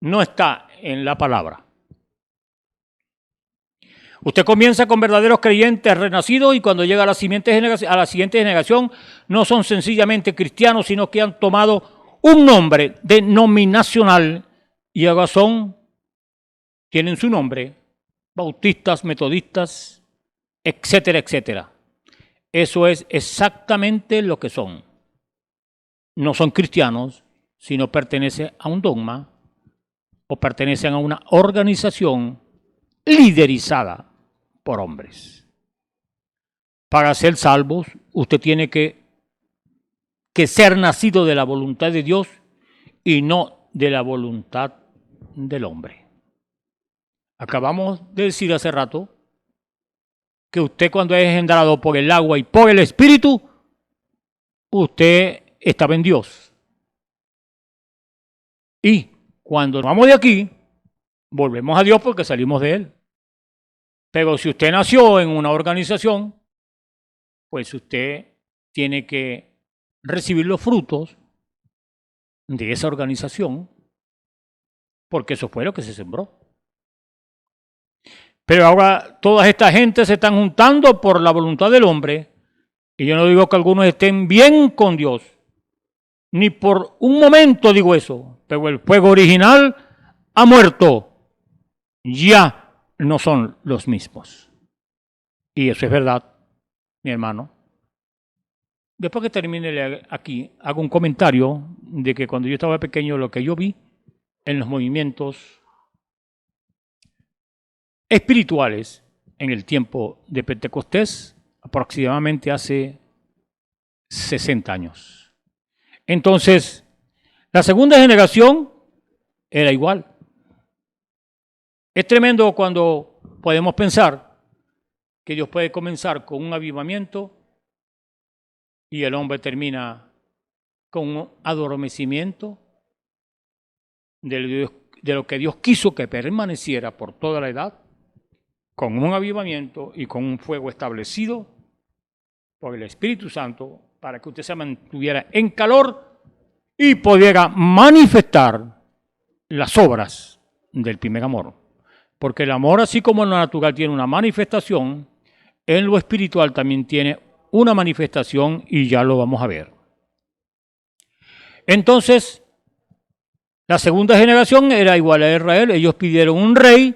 no está en la palabra. Usted comienza con verdaderos creyentes renacidos y cuando llega a la siguiente generación no son sencillamente cristianos, sino que han tomado un nombre denominacional y ahora tienen su nombre, bautistas, metodistas, etcétera, etcétera. Eso es exactamente lo que son. No son cristianos, sino pertenecen a un dogma o pertenecen a una organización liderizada por hombres. Para ser salvos, usted tiene que ser nacido de la voluntad de Dios y no de la voluntad del hombre. Acabamos de decir hace rato que usted, cuando es engendrado por el agua y por el Espíritu, usted estaba en Dios. Y cuando nos vamos de aquí, volvemos a Dios porque salimos de Él. Pero si usted nació en una organización, pues usted tiene que recibir los frutos de esa organización, porque eso fue lo que se sembró. Pero ahora toda esta gente se están juntando por la voluntad del hombre, y yo no digo que algunos estén bien con Dios, ni por un momento digo eso, pero el fuego original ha muerto, ya no son los mismos. Y eso es verdad, mi hermano. Después que termine aquí, hago un comentario de que cuando yo estaba pequeño, lo que yo vi en los movimientos espirituales en el tiempo de Pentecostés, aproximadamente hace 60 años. Entonces, la segunda generación era igual. Es tremendo cuando podemos pensar que Dios puede comenzar con un avivamiento y el hombre termina con un adormecimiento de lo que Dios quiso que permaneciera por toda la edad, con un avivamiento y con un fuego establecido por el Espíritu Santo para que usted se mantuviera en calor y pudiera manifestar las obras del primer amor. Porque el amor, así como en lo natural tiene una manifestación, en lo espiritual también tiene una manifestación y ya lo vamos a ver. Entonces, la segunda generación era igual a Israel. Ellos pidieron un rey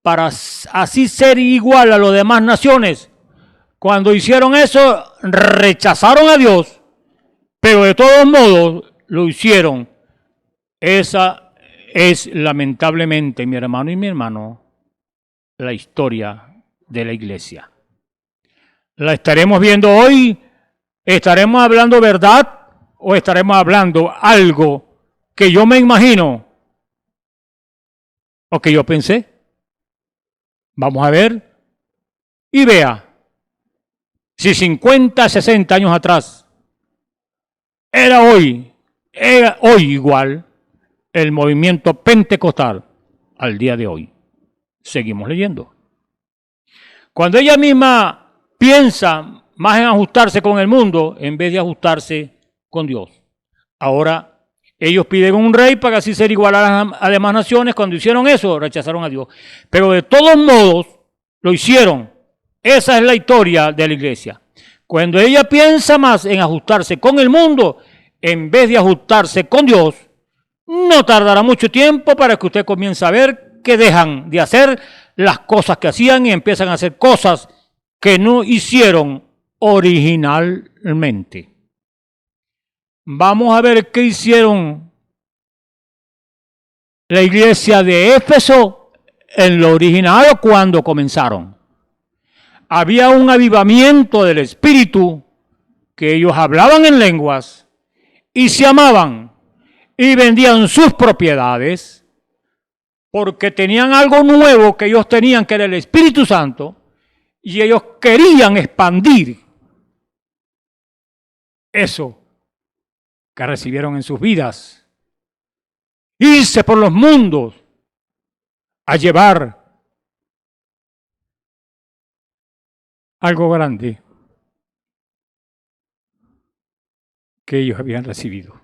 para así ser igual a las demás naciones. Cuando hicieron eso, rechazaron a Dios, pero de todos modos lo hicieron. Esa es lamentablemente, mi hermano y mi hermano, la historia de la iglesia. ¿La estaremos viendo hoy? ¿Estaremos hablando verdad o estaremos hablando algo que yo me imagino o que yo pensé? Vamos a ver y vea si 50, 60 años atrás era hoy hoy igual el movimiento pentecostal al día de hoy. Seguimos leyendo. Cuando ella misma piensa más en ajustarse con el mundo en vez de ajustarse con Dios. Ahora ellos piden un rey para así ser igual a las demás naciones. Cuando hicieron eso, rechazaron a Dios. Pero de todos modos, lo hicieron. Esa es la historia de la iglesia. Cuando ella piensa más en ajustarse con el mundo en vez de ajustarse con Dios, no tardará mucho tiempo para que usted comience a ver que dejan de hacer las cosas que hacían y empiezan a hacer cosas que no hicieron originalmente. Vamos a ver qué hicieron la iglesia de Éfeso en lo original o cuando comenzaron. Había un avivamiento del espíritu, que ellos hablaban en lenguas y se amaban y vendían sus propiedades porque tenían algo nuevo que ellos tenían, que era el Espíritu Santo, y ellos querían expandir eso que recibieron en sus vidas. Irse por los mundos a llevar algo grande que ellos habían recibido.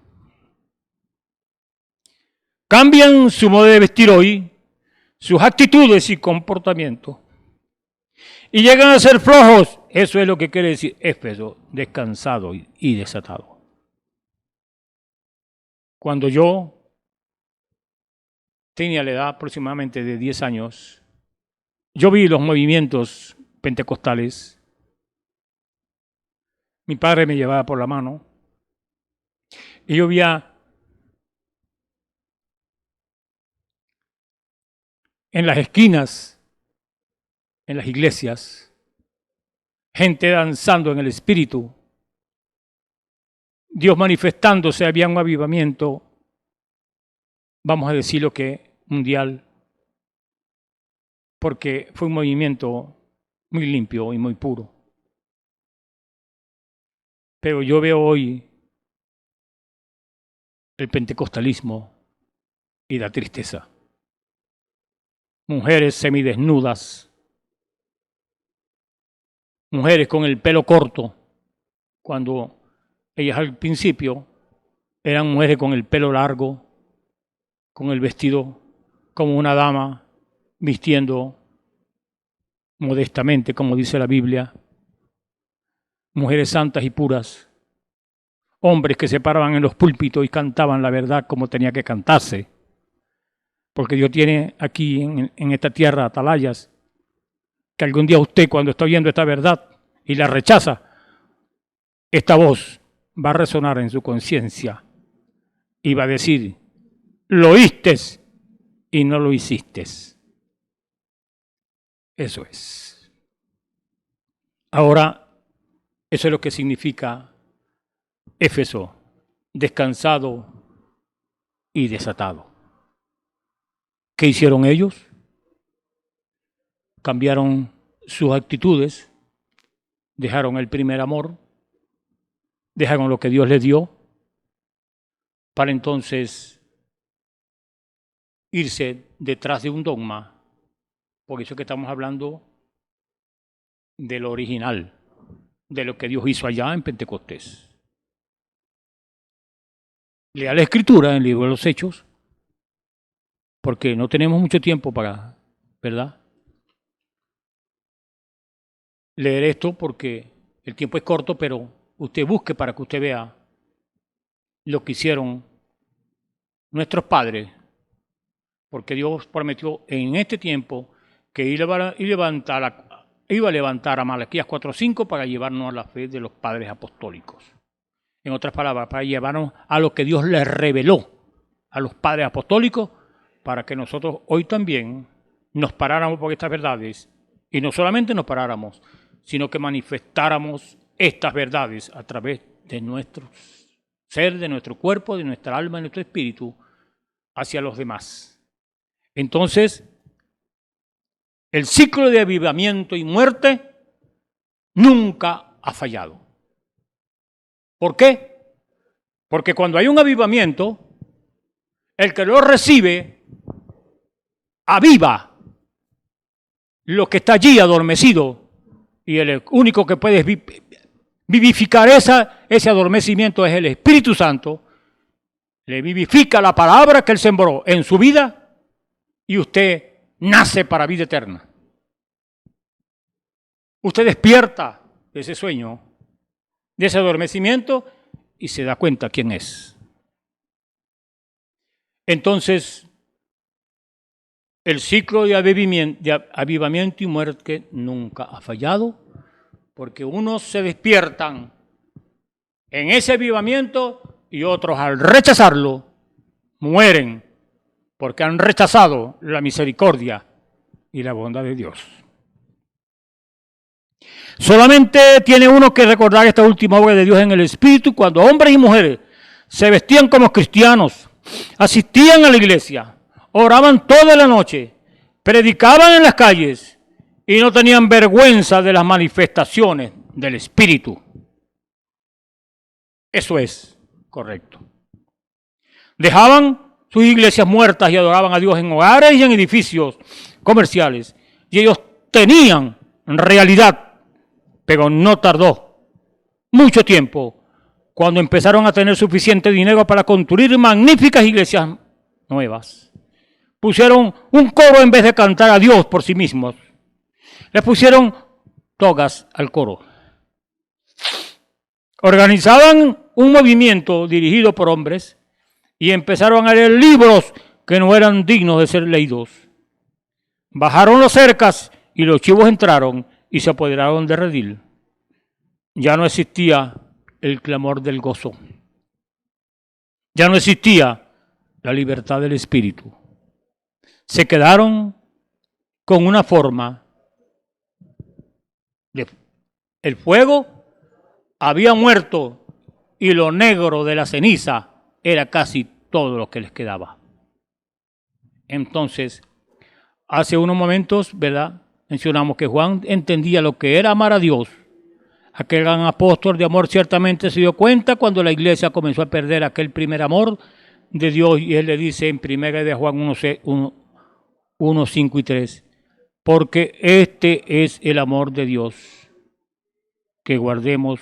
Cambian su modo de vestir hoy, sus actitudes y comportamientos, y llegan a ser flojos. Eso es lo que quiere decir Éfeso, descansado y desatado. Cuando yo tenía la edad aproximadamente de 10 años, yo vi los movimientos pentecostales. Mi padre me llevaba por la mano y yo veía en las esquinas, en las iglesias, gente danzando en el espíritu, Dios manifestándose. Había un avivamiento, vamos a decirlo que mundial, porque fue un movimiento muy limpio y muy puro. Pero yo veo hoy el pentecostalismo y la tristeza. Mujeres semidesnudas, mujeres con el pelo corto, cuando ellas al principio eran mujeres con el pelo largo, con el vestido como una dama, vistiendo modestamente, como dice la Biblia. Mujeres santas y puras, hombres que se paraban en los púlpitos y cantaban la verdad como tenía que cantarse. Porque Dios tiene aquí en esta tierra atalayas, que algún día usted, cuando está oyendo esta verdad y la rechaza, esta voz va a resonar en su conciencia y va a decir: lo oíste y no lo hiciste. Eso es. Ahora, eso es lo que significa Éfeso, descansado y desatado. ¿Qué hicieron ellos? Cambiaron sus actitudes, dejaron el primer amor, dejaron lo que Dios les dio, para entonces irse detrás de un dogma. Por eso que estamos hablando de lo original, de lo que Dios hizo allá en Pentecostés. Lea la Escritura en el libro de los Hechos, porque no tenemos mucho tiempo para, ¿verdad?, leer esto, porque el tiempo es corto, pero usted busque para que usted vea lo que hicieron nuestros padres, porque Dios prometió en este tiempo que iba a levantar a Malaquías 4:5 para llevarnos a la fe de los padres apostólicos. En otras palabras, para llevarnos a lo que Dios les reveló a los padres apostólicos, para que nosotros hoy también nos paráramos por estas verdades, y no solamente nos paráramos, sino que manifestáramos estas verdades a través de nuestro ser, de nuestro cuerpo, de nuestra alma, de nuestro espíritu, hacia los demás. Entonces, el ciclo de avivamiento y muerte nunca ha fallado. ¿Por qué? Porque cuando hay un avivamiento, el que lo recibe aviva lo que está allí adormecido, y el único que puede vivificar ese adormecimiento es el Espíritu Santo. Le vivifica la palabra que él sembró en su vida y usted nace para vida eterna. Usted despierta de ese sueño, de ese adormecimiento, y se da cuenta quién es. Entonces, el ciclo de avivamiento y muerte nunca ha fallado, porque unos se despiertan en ese avivamiento y otros al rechazarlo mueren, porque han rechazado la misericordia y la bondad de Dios. Solamente tiene uno que recordar esta última obra de Dios en el Espíritu, cuando hombres y mujeres se vestían como cristianos, asistían a la iglesia, oraban toda la noche, predicaban en las calles y no tenían vergüenza de las manifestaciones del Espíritu. Eso es correcto. Dejaban sus iglesias muertas y adoraban a Dios en hogares y en edificios comerciales. Y ellos tenían realidad, pero no tardó mucho tiempo cuando empezaron a tener suficiente dinero para construir magníficas iglesias nuevas. Pusieron un coro en vez de cantar a Dios por sí mismos. Les pusieron togas al coro. Organizaban un movimiento dirigido por hombres y empezaron a leer libros que no eran dignos de ser leídos. Bajaron las cercas y los chivos entraron y se apoderaron de redil. Ya no existía el clamor del gozo. Ya no existía la libertad del espíritu. Se quedaron con una forma de el fuego había muerto y lo negro de la ceniza era casi todo lo que les quedaba. Entonces, hace unos momentos, ¿verdad?, mencionamos que Juan entendía lo que era amar a Dios. Aquel gran apóstol de amor ciertamente se dio cuenta cuando la iglesia comenzó a perder aquel primer amor de Dios, y él le dice en 1 de Juan 1, 5 y 3, porque este es el amor de Dios, que guardemos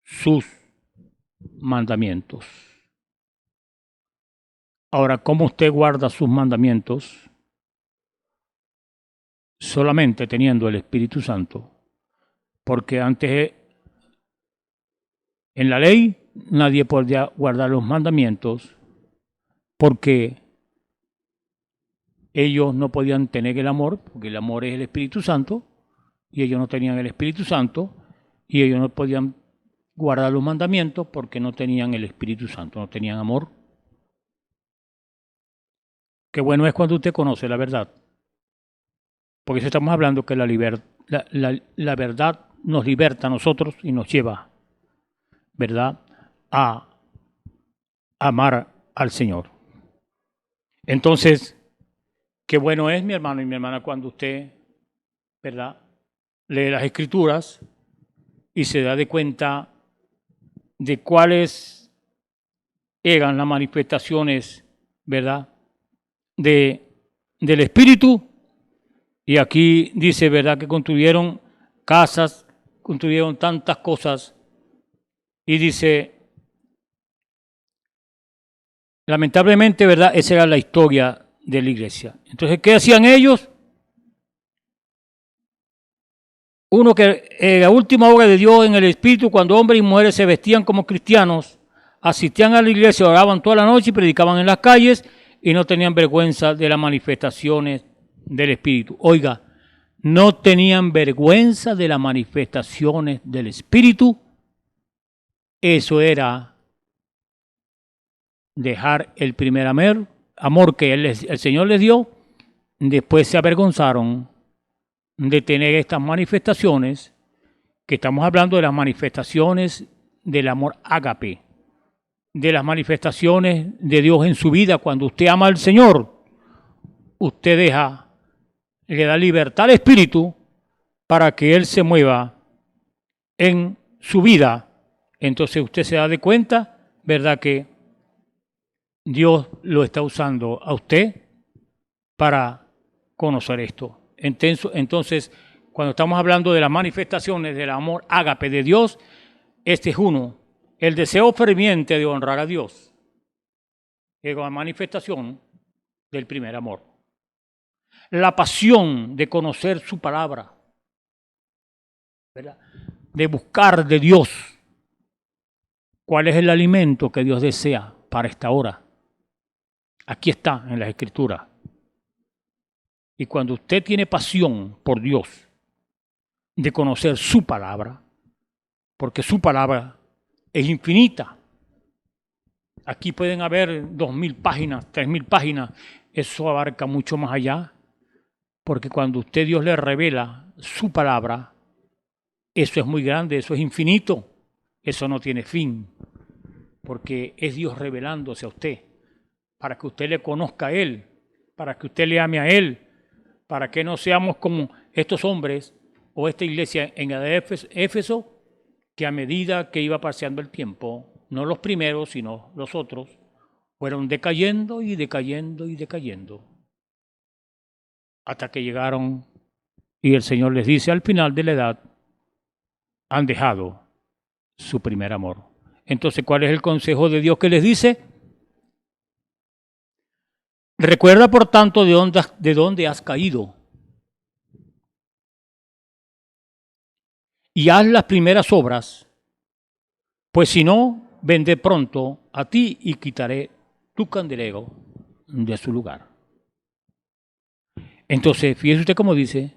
sus mandamientos. Ahora, ¿cómo usted guarda sus mandamientos? Solamente teniendo el Espíritu Santo, porque antes en la ley nadie podía guardar los mandamientos porque ellos no podían tener el amor, porque el amor es el Espíritu Santo, y ellos no tenían el Espíritu Santo, y ellos no podían guardar los mandamientos porque no tenían el Espíritu Santo, no tenían amor. Qué bueno es cuando usted conoce la verdad, porque eso estamos hablando que la verdad nos liberta a nosotros y nos lleva, ¿verdad?, a amar al Señor. Entonces, qué bueno es, mi hermano y mi hermana, cuando usted, ¿verdad?, lee las Escrituras y se da de cuenta de cuáles eran las manifestaciones, ¿verdad?, del Espíritu. Y aquí dice, ¿verdad?, que construyeron casas, construyeron tantas cosas. Y dice, lamentablemente, ¿verdad?, esa era la historia de la iglesia. Entonces, ¿qué hacían ellos? Uno, que la última obra de Dios en el Espíritu, cuando hombres y mujeres se vestían como cristianos, asistían a la iglesia, oraban toda la noche y predicaban en las calles y no tenían vergüenza de las manifestaciones del Espíritu. Oiga, no tenían vergüenza de las manifestaciones del Espíritu. Eso era dejar el primer amor que el Señor les dio. Después se avergonzaron de tener estas manifestaciones, que estamos hablando de las manifestaciones del amor ágape, de las manifestaciones de Dios en su vida. Cuando usted ama al Señor, usted le da libertad al Espíritu para que Él se mueva en su vida. Entonces usted se da de cuenta, ¿verdad? Que Dios lo está usando a usted para conocer esto. Entonces, cuando estamos hablando de las manifestaciones del amor ágape de Dios, este es uno, el deseo ferviente de honrar a Dios, es la manifestación del primer amor. La pasión de conocer su palabra, ¿verdad? De buscar de Dios cuál es el alimento que Dios desea para esta hora. Aquí está en las Escrituras. Y cuando usted tiene pasión por Dios, de conocer su palabra, porque su palabra es infinita. Aquí pueden haber 2000 páginas, 3000 páginas. Eso abarca mucho más allá. Porque cuando usted Dios le revela su palabra, eso es muy grande, eso es infinito. Eso no tiene fin. Porque es Dios revelándose a usted. Para que usted le conozca a Él. Para que usted le ame a Él. Para que no seamos como estos hombres o esta iglesia en Éfeso, que a medida que iba paseando el tiempo, no los primeros, sino los otros, fueron decayendo y decayendo y decayendo. Hasta que llegaron y el Señor les dice, al final de la edad, han dejado su primer amor. Entonces, ¿cuál es el consejo de Dios que les dice? Recuerda, por tanto, de dónde has caído. Y haz las primeras obras, pues si no, vendré pronto a ti y quitaré tu candelero de su lugar. Entonces, fíjese usted cómo dice,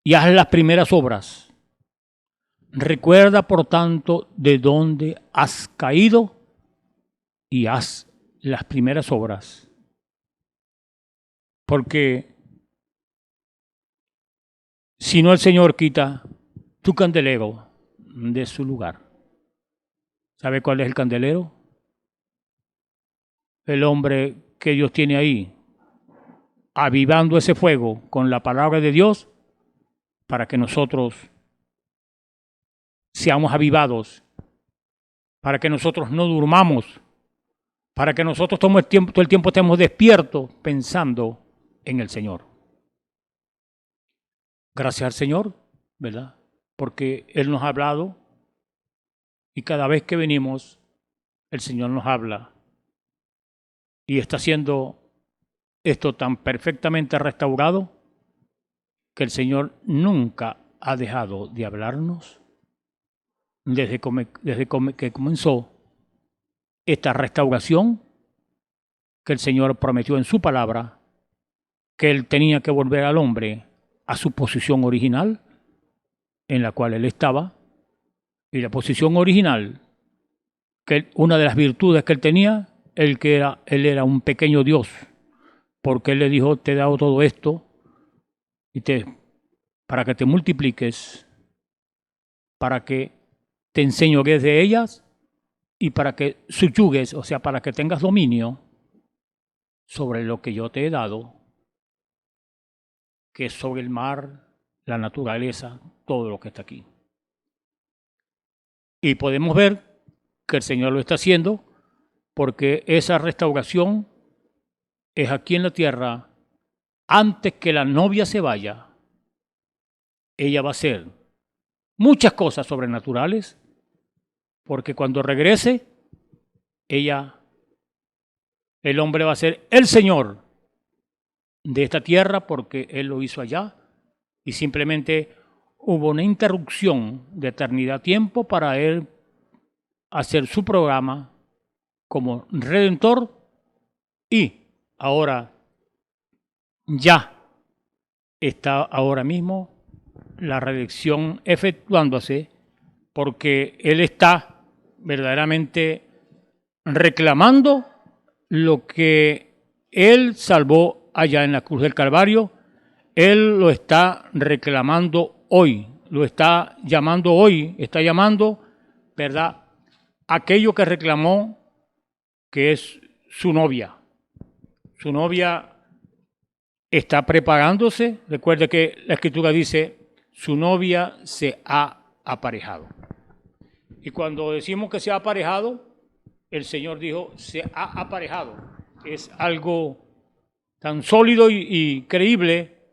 y haz las primeras obras. Recuerda, por tanto, de dónde has caído y haz las primeras obras. Porque si no, el Señor quita tu candelero de su lugar. ¿Sabe cuál es el candelero? El hombre que Dios tiene ahí, avivando ese fuego con la palabra de Dios para que nosotros seamos avivados, para que nosotros no durmamos, para que nosotros todo el tiempo estemos despiertos pensando en el Señor. Gracias al Señor, ¿verdad? Porque Él nos ha hablado y cada vez que venimos, el Señor nos habla y está haciendo esto tan perfectamente restaurado que el Señor nunca ha dejado de hablarnos desde que comenzó esta restauración que el Señor prometió en su palabra, que Él tenía que volver al hombre a su posición original en la cual Él estaba, y la posición original, que una de las virtudes que Él tenía, Él era un pequeño Dios, porque Él le dijo, te he dado todo esto y para que te multipliques, para que te enseñorees de ellas y para que subyugues, o sea, para que tengas dominio sobre lo que yo te he dado, que es sobre el mar, la naturaleza, todo lo que está aquí. Y podemos ver que el Señor lo está haciendo porque esa restauración es aquí en la tierra. Antes que la novia se vaya, ella va a hacer muchas cosas sobrenaturales, porque cuando regrese, el hombre va a ser el Señor de esta tierra, porque Él lo hizo allá, y simplemente hubo una interrupción de eternidad a tiempo para Él hacer su programa como Redentor, y ahora ya está ahora mismo la redención efectuándose, porque Él está verdaderamente reclamando lo que Él salvó allá en la cruz del Calvario. Él lo está reclamando hoy, lo está llamando hoy, está llamando, ¿verdad?, aquello que reclamó, que es su novia. Su novia está preparándose. Recuerde que la Escritura dice, su novia se ha aparejado. Y cuando decimos que se ha aparejado, el Señor dijo, se ha aparejado. Es algo tan sólido y creíble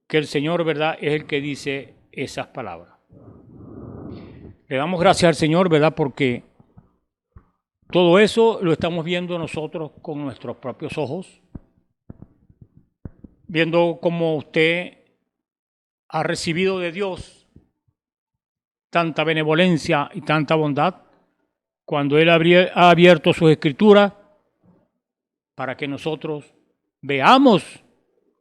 que el Señor, ¿verdad?, es el que dice esas palabras. Le damos gracias al Señor, ¿verdad?, porque todo eso lo estamos viendo nosotros con nuestros propios ojos, viendo cómo usted ha recibido de Dios tanta benevolencia y tanta bondad, cuando Él ha abierto sus escrituras para que nosotros veamos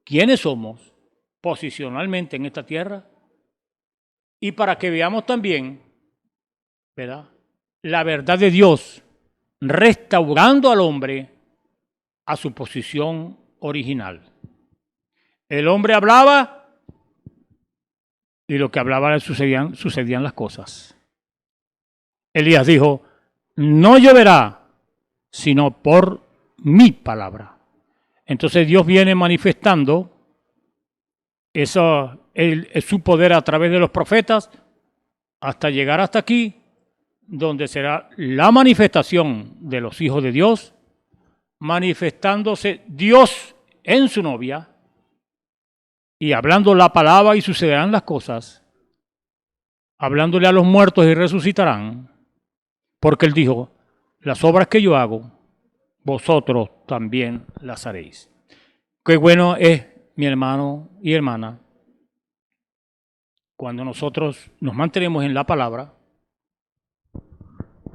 quiénes somos posicionalmente en esta tierra y para que veamos también, ¿verdad?, la verdad de Dios, restaurando al hombre a su posición original. El hombre hablaba y lo que hablaba le sucedían las cosas. Elías dijo, no lloverá sino por mi palabra. Entonces Dios viene manifestando su poder a través de los profetas hasta llegar hasta aquí, donde será la manifestación de los hijos de Dios, manifestándose Dios en su novia y hablando la palabra y sucederán las cosas, hablándole a los muertos y resucitarán, porque Él dijo, las obras que yo hago, vosotros también las haréis. Qué bueno es, mi hermano y hermana, cuando nosotros nos mantenemos en la palabra.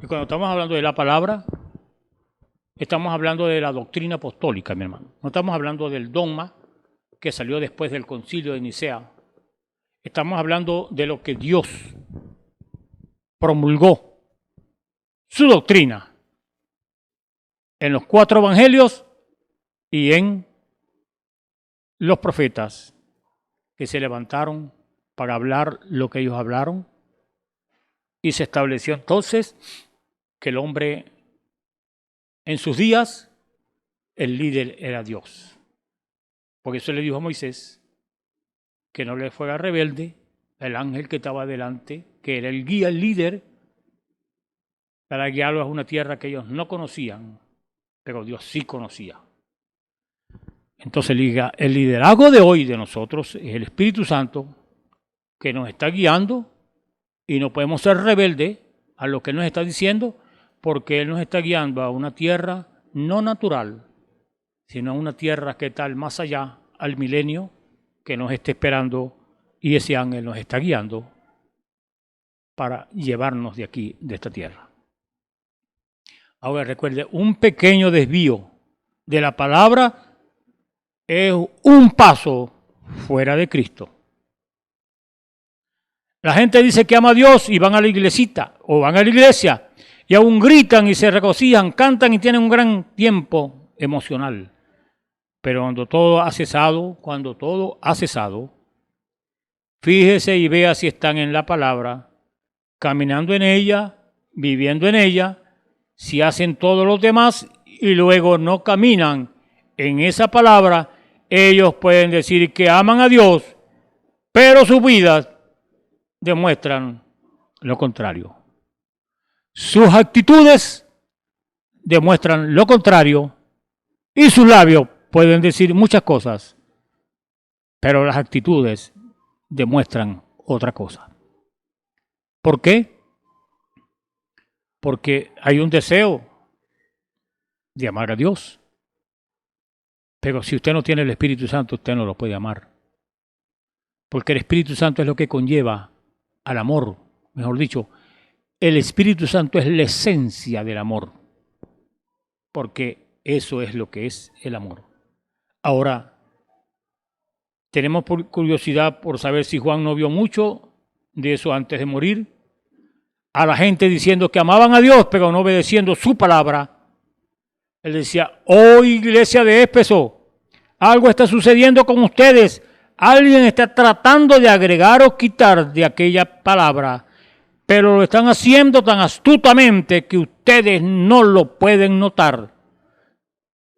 Y cuando estamos hablando de la palabra, estamos hablando de la doctrina apostólica, mi hermano. No estamos hablando del dogma que salió después del concilio de Nicea. Estamos hablando de lo que Dios promulgó, su doctrina, en los 4 evangelios y en los profetas que se levantaron para hablar lo que ellos hablaron. Y se estableció entonces que el hombre, en sus días, el líder era Dios. Porque eso le dijo a Moisés, que no le fuera rebelde, el ángel que estaba delante, que era el guía, el líder, para guiarlos a una tierra que ellos no conocían, pero Dios sí conocía. Entonces el liderazgo de hoy de nosotros es el Espíritu Santo, que nos está guiando, y no podemos ser rebeldes a lo que Él nos está diciendo, porque Él nos está guiando a una tierra no natural, sino a una tierra que tal más allá, al milenio, que nos está esperando, y ese ángel nos está guiando para llevarnos de aquí, de esta tierra. Ahora recuerde, un pequeño desvío de la palabra es un paso fuera de Cristo. La gente dice que ama a Dios y van a la iglesita o van a la iglesia y aún gritan y se regocijan, cantan y tienen un gran tiempo emocional. Pero cuando todo ha cesado, fíjese y vea si están en la palabra, caminando en ella, viviendo en ella, si hacen todos los demás y luego no caminan en esa palabra, ellos pueden decir que aman a Dios, pero sus vidas demuestran lo contrario. Sus actitudes demuestran lo contrario y sus labios pueden decir muchas cosas, pero las actitudes demuestran otra cosa. ¿Por qué? Porque hay un deseo de amar a Dios. Pero si usted no tiene el Espíritu Santo, usted no lo puede amar. Porque el Espíritu Santo es lo que conlleva al amor. Mejor dicho, el Espíritu Santo es la esencia del amor. Porque eso es lo que es el amor. Ahora, tenemos curiosidad por saber si Juan no vio mucho de eso antes de morir. A la gente diciendo que amaban a Dios, pero no obedeciendo su palabra. Él decía, oh iglesia de Éfeso, algo está sucediendo con ustedes. Alguien está tratando de agregar o quitar de aquella palabra, pero lo están haciendo tan astutamente que ustedes no lo pueden notar.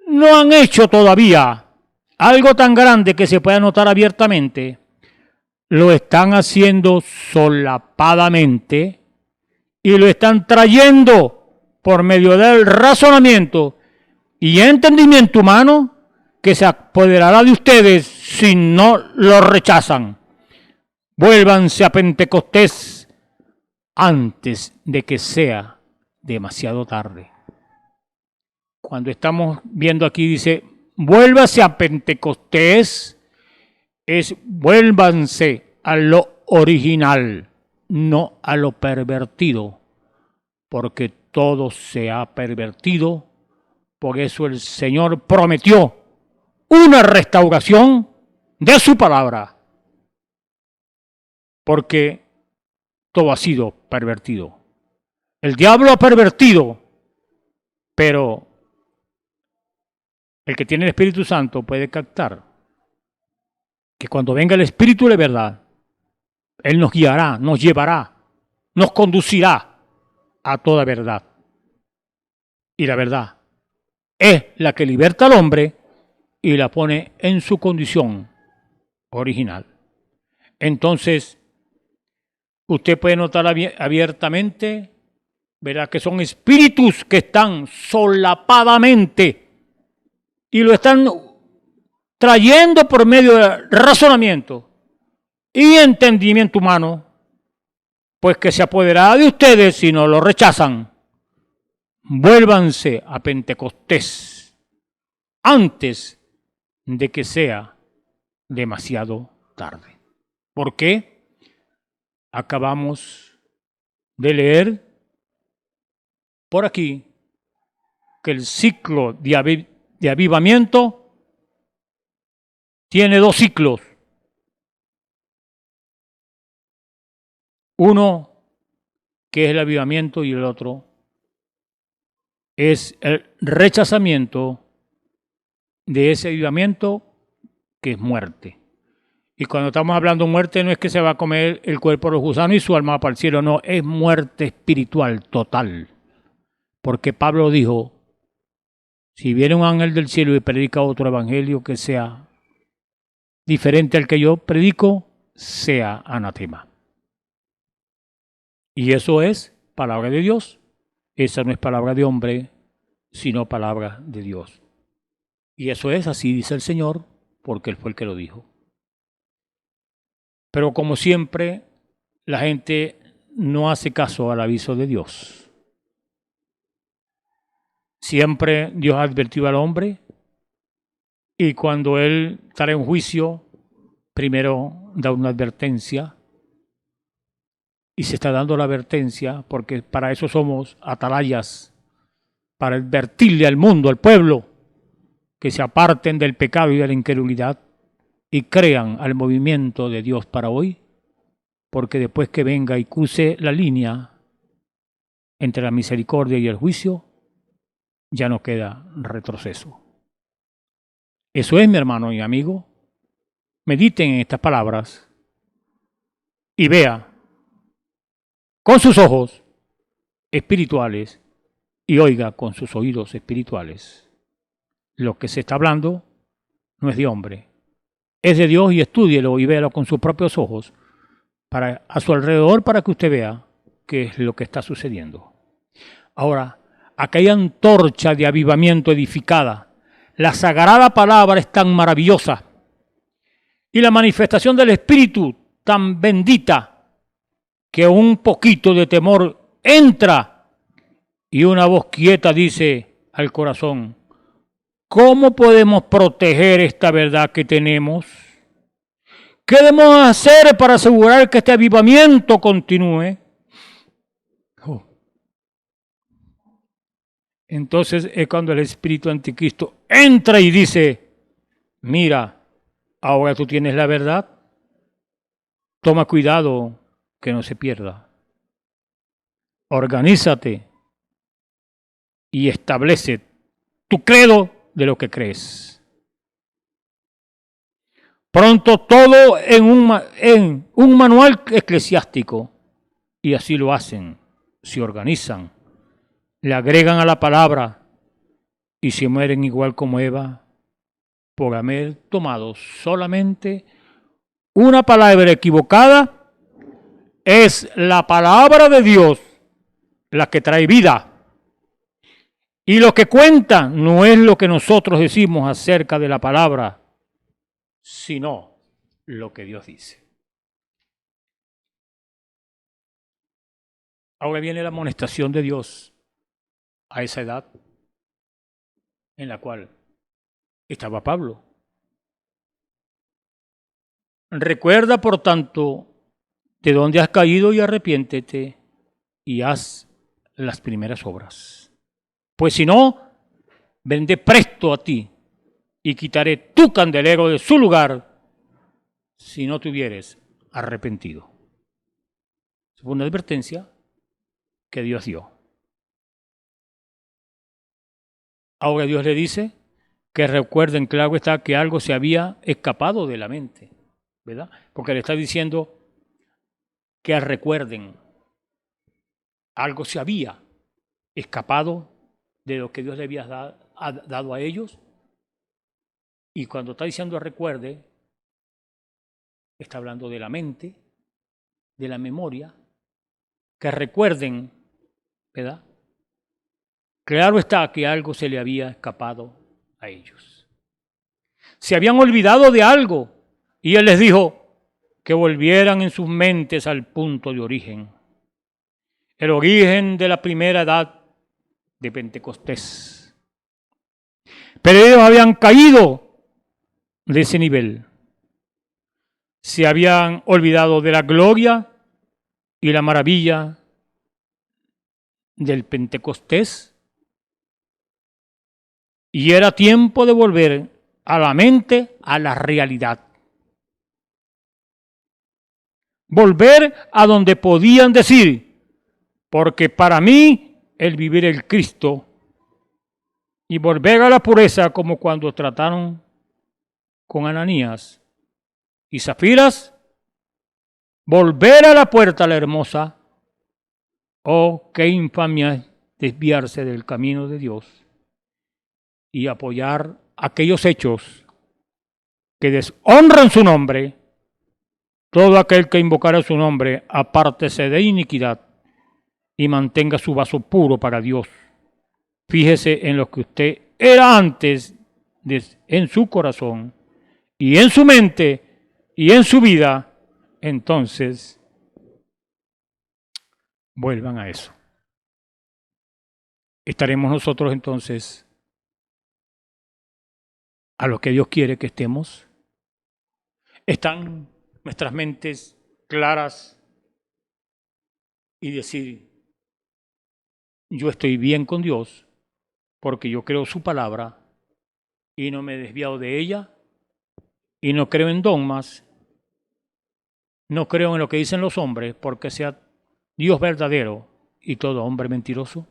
No han hecho todavía algo tan grande que se pueda notar abiertamente. Lo están haciendo solapadamente y lo están trayendo por medio del razonamiento y entendimiento humano que se apoderará de ustedes si no lo rechazan. Vuélvanse a Pentecostés antes de que sea demasiado tarde. Cuando estamos viendo aquí dice, vuélvase a Pentecostés, es vuélvanse a lo original, no a lo pervertido, porque todo se ha pervertido. Por eso el Señor prometió una restauración de su palabra, porque todo ha sido pervertido. El diablo ha pervertido, pero el que tiene el Espíritu Santo puede captar que cuando venga el Espíritu de verdad, Él nos guiará, nos llevará, nos conducirá a toda verdad. Y la verdad es la que liberta al hombre y la pone en su condición original. Entonces, usted puede notar abiertamente, verá que son espíritus que están solapadamente y lo están trayendo por medio de razonamiento y entendimiento humano, pues que se apoderará de ustedes si no lo rechazan. Vuélvanse a Pentecostés antes de que sea demasiado tarde. ¿Por qué? Acabamos de leer por aquí que el ciclo de avivamiento tiene 2 ciclos. Uno que es el avivamiento y el otro es el rechazamiento de ese avivamiento, que es muerte. Y cuando estamos hablando de muerte, no es que se va a comer el cuerpo de los gusanos y su alma para el cielo, no, es muerte espiritual total. Porque Pablo dijo, si viene un ángel del cielo y predica otro evangelio que sea diferente al que yo predico, sea anatema. Y eso es palabra de Dios. Esa no es palabra de hombre, sino palabra de Dios. Y eso es, así dice el Señor, porque Él fue el que lo dijo. Pero como siempre, la gente no hace caso al aviso de Dios. Siempre Dios ha advertido al hombre y cuando Él estará en juicio, primero da una advertencia y se está dando la advertencia porque para eso somos atalayas, para advertirle al mundo, al pueblo, que se aparten del pecado y de la incredulidad y crean al movimiento de Dios para hoy, porque después que venga y cruce la línea entre la misericordia y el juicio, ya no queda retroceso. Eso es, mi hermano y amigo. Mediten en estas palabras y vea con sus ojos espirituales y oiga con sus oídos espirituales. Lo que se está hablando no es de hombre, es de Dios, y estúdielo y véalo con sus propios ojos a su alrededor para que usted vea qué es lo que está sucediendo. Ahora, acá hay antorcha de avivamiento edificada. La sagrada palabra es tan maravillosa y la manifestación del Espíritu tan bendita que un poquito de temor entra y una voz quieta dice al corazón, ¿cómo podemos proteger esta verdad que tenemos? ¿Qué debemos hacer para asegurar que este avivamiento continúe? Entonces es cuando el espíritu anticristo entra y dice, mira, ahora tú tienes la verdad, toma cuidado que no se pierda. Organízate y establece tu credo de lo que crees. Pronto todo en un manual eclesiástico, y así lo hacen, se organizan, le agregan a la palabra y se mueren igual como Eva por haber tomado solamente una palabra equivocada. Es la palabra de Dios la que trae vida. Y lo que cuenta no es lo que nosotros decimos acerca de la palabra, sino lo que Dios dice. Ahora viene la amonestación de Dios a esa edad en la cual estaba Pablo. Recuerda, por tanto, de dónde has caído y arrepiéntete y haz las primeras obras. Pues si no, vendré presto a ti y quitaré tu candelero de su lugar si no te hubieres arrepentido. Es una advertencia que Dios dio. Ahora Dios le dice que recuerden, claro está, que algo se había escapado de la mente, ¿verdad? Porque le está diciendo que recuerden, algo se había escapado de lo que Dios le había dado a ellos. Y cuando está diciendo recuerde, está hablando de la mente, de la memoria, que recuerden, ¿verdad? Claro está que algo se le había escapado a ellos. Se habían olvidado de algo y Él les dijo que volvieran en sus mentes al punto de origen. El origen de la primera edad de Pentecostés. Pero ellos habían caído de ese nivel. Se habían olvidado de la gloria y la maravilla del Pentecostés. Y era tiempo de volver a la mente, a la realidad. Volver a donde podían decir, porque para mí el vivir el Cristo, y volver a la pureza como cuando trataron con Ananías y Zafiras, volver a la puerta la hermosa. Oh, qué infamia es desviarse del camino de Dios y apoyar aquellos hechos que deshonran su nombre. Todo aquel que invocara su nombre, apártese de iniquidad y mantenga su vaso puro para Dios. Fíjese en lo que usted era antes en su corazón y en su mente y en su vida. Entonces, vuelvan a eso. Estaremos nosotros entonces a lo que Dios quiere que estemos. Están nuestras mentes claras y decir, yo estoy bien con Dios porque yo creo su palabra y no me he desviado de ella y no creo en dogmas, no creo en lo que dicen los hombres porque sea Dios verdadero y todo hombre mentiroso.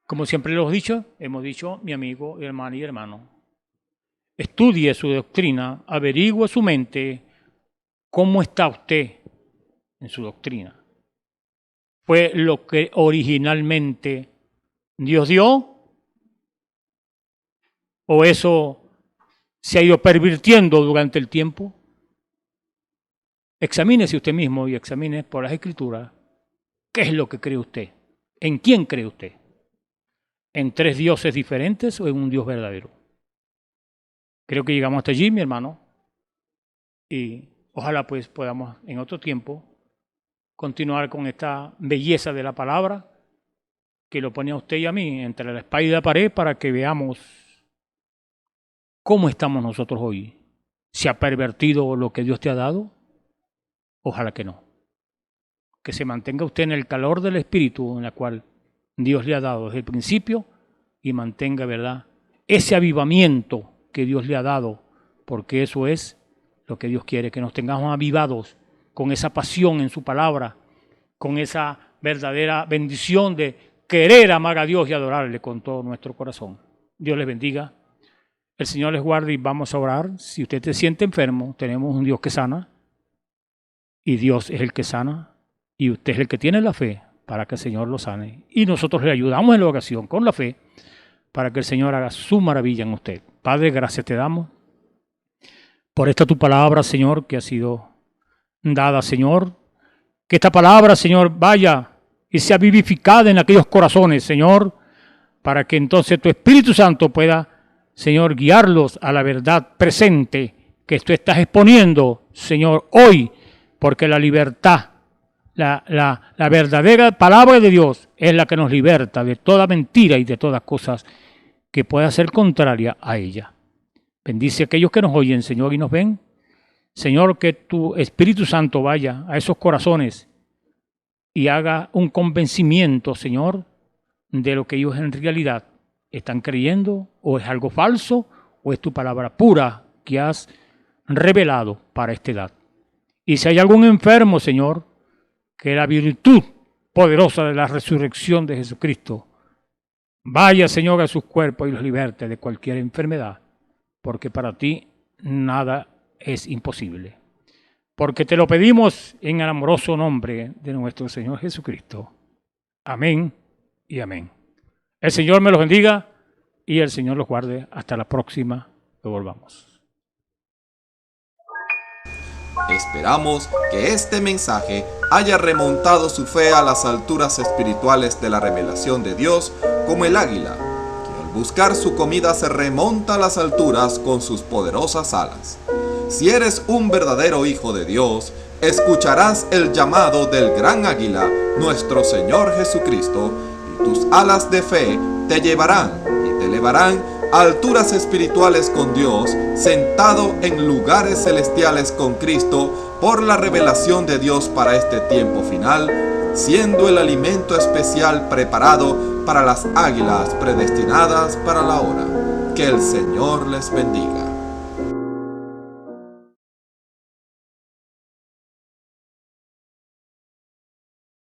Como siempre hemos dicho, mi amigo, hermano y hermano, estudie su doctrina, averigüe su mente, cómo está usted en su doctrina. ¿Fue lo que originalmente Dios dio? ¿O eso se ha ido pervirtiendo durante el tiempo? Examínese usted mismo y examine por las Escrituras qué es lo que cree usted, en quién cree usted. ¿En tres dioses diferentes o en un Dios verdadero? Creo que llegamos hasta allí, mi hermano, y ojalá pues podamos en otro tiempo continuar con esta belleza de la palabra que lo pone a usted y a mí entre la espalda y la pared para que veamos cómo estamos nosotros hoy. ¿Se ha pervertido lo que Dios te ha dado? Ojalá que no. Que se mantenga usted en el calor del Espíritu en la cual Dios le ha dado desde el principio y mantenga, ¿verdad?, ese avivamiento que Dios le ha dado, porque eso es lo que Dios quiere, que nos tengamos avivados con esa pasión en su palabra, con esa verdadera bendición de querer amar a Dios y adorarle con todo nuestro corazón. Dios les bendiga, el Señor les guarde y vamos a orar. Si usted se siente enfermo, tenemos un Dios que sana y Dios es el que sana y usted es el que tiene la fe para que el Señor lo sane. Y nosotros le ayudamos en la oración con la fe para que el Señor haga su maravilla en usted. Padre, gracias te damos por esta tu palabra, Señor, que ha sido dada, Señor, Que esta palabra, Señor, vaya y sea vivificada en aquellos corazones, Señor, para que entonces tu Espíritu Santo pueda, Señor, guiarlos a la verdad presente que tú estás exponiendo, Señor, hoy, porque la libertad, la verdadera palabra de Dios es la que nos liberta de toda mentira y de todas cosas que pueda ser contraria a ella. Bendice a aquellos que nos oyen, Señor, y nos ven. Señor, que tu Espíritu Santo vaya a esos corazones y haga un convencimiento, Señor, de lo que ellos en realidad están creyendo, o es algo falso, o es tu palabra pura que has revelado para esta edad. Y si hay algún enfermo, Señor, que la virtud poderosa de la resurrección de Jesucristo vaya, Señor, a sus cuerpos y los liberte de cualquier enfermedad, porque para ti nada es imposible. Porque te lo pedimos en el amoroso nombre de nuestro Señor Jesucristo. Amén y amén. El Señor me los bendiga y el Señor los guarde. Hasta la próxima que volvamos. Esperamos que este mensaje haya remontado su fe a las alturas espirituales de la revelación de Dios, como el águila, que al buscar su comida se remonta a las alturas con sus poderosas alas. Si eres un verdadero hijo de Dios, escucharás el llamado del gran águila, nuestro Señor Jesucristo, y tus alas de fe te llevarán y te elevarán a alturas espirituales con Dios, sentado en lugares celestiales con Cristo, por la revelación de Dios para este tiempo final, siendo el alimento especial preparado para las águilas predestinadas para la hora. Que el Señor les bendiga.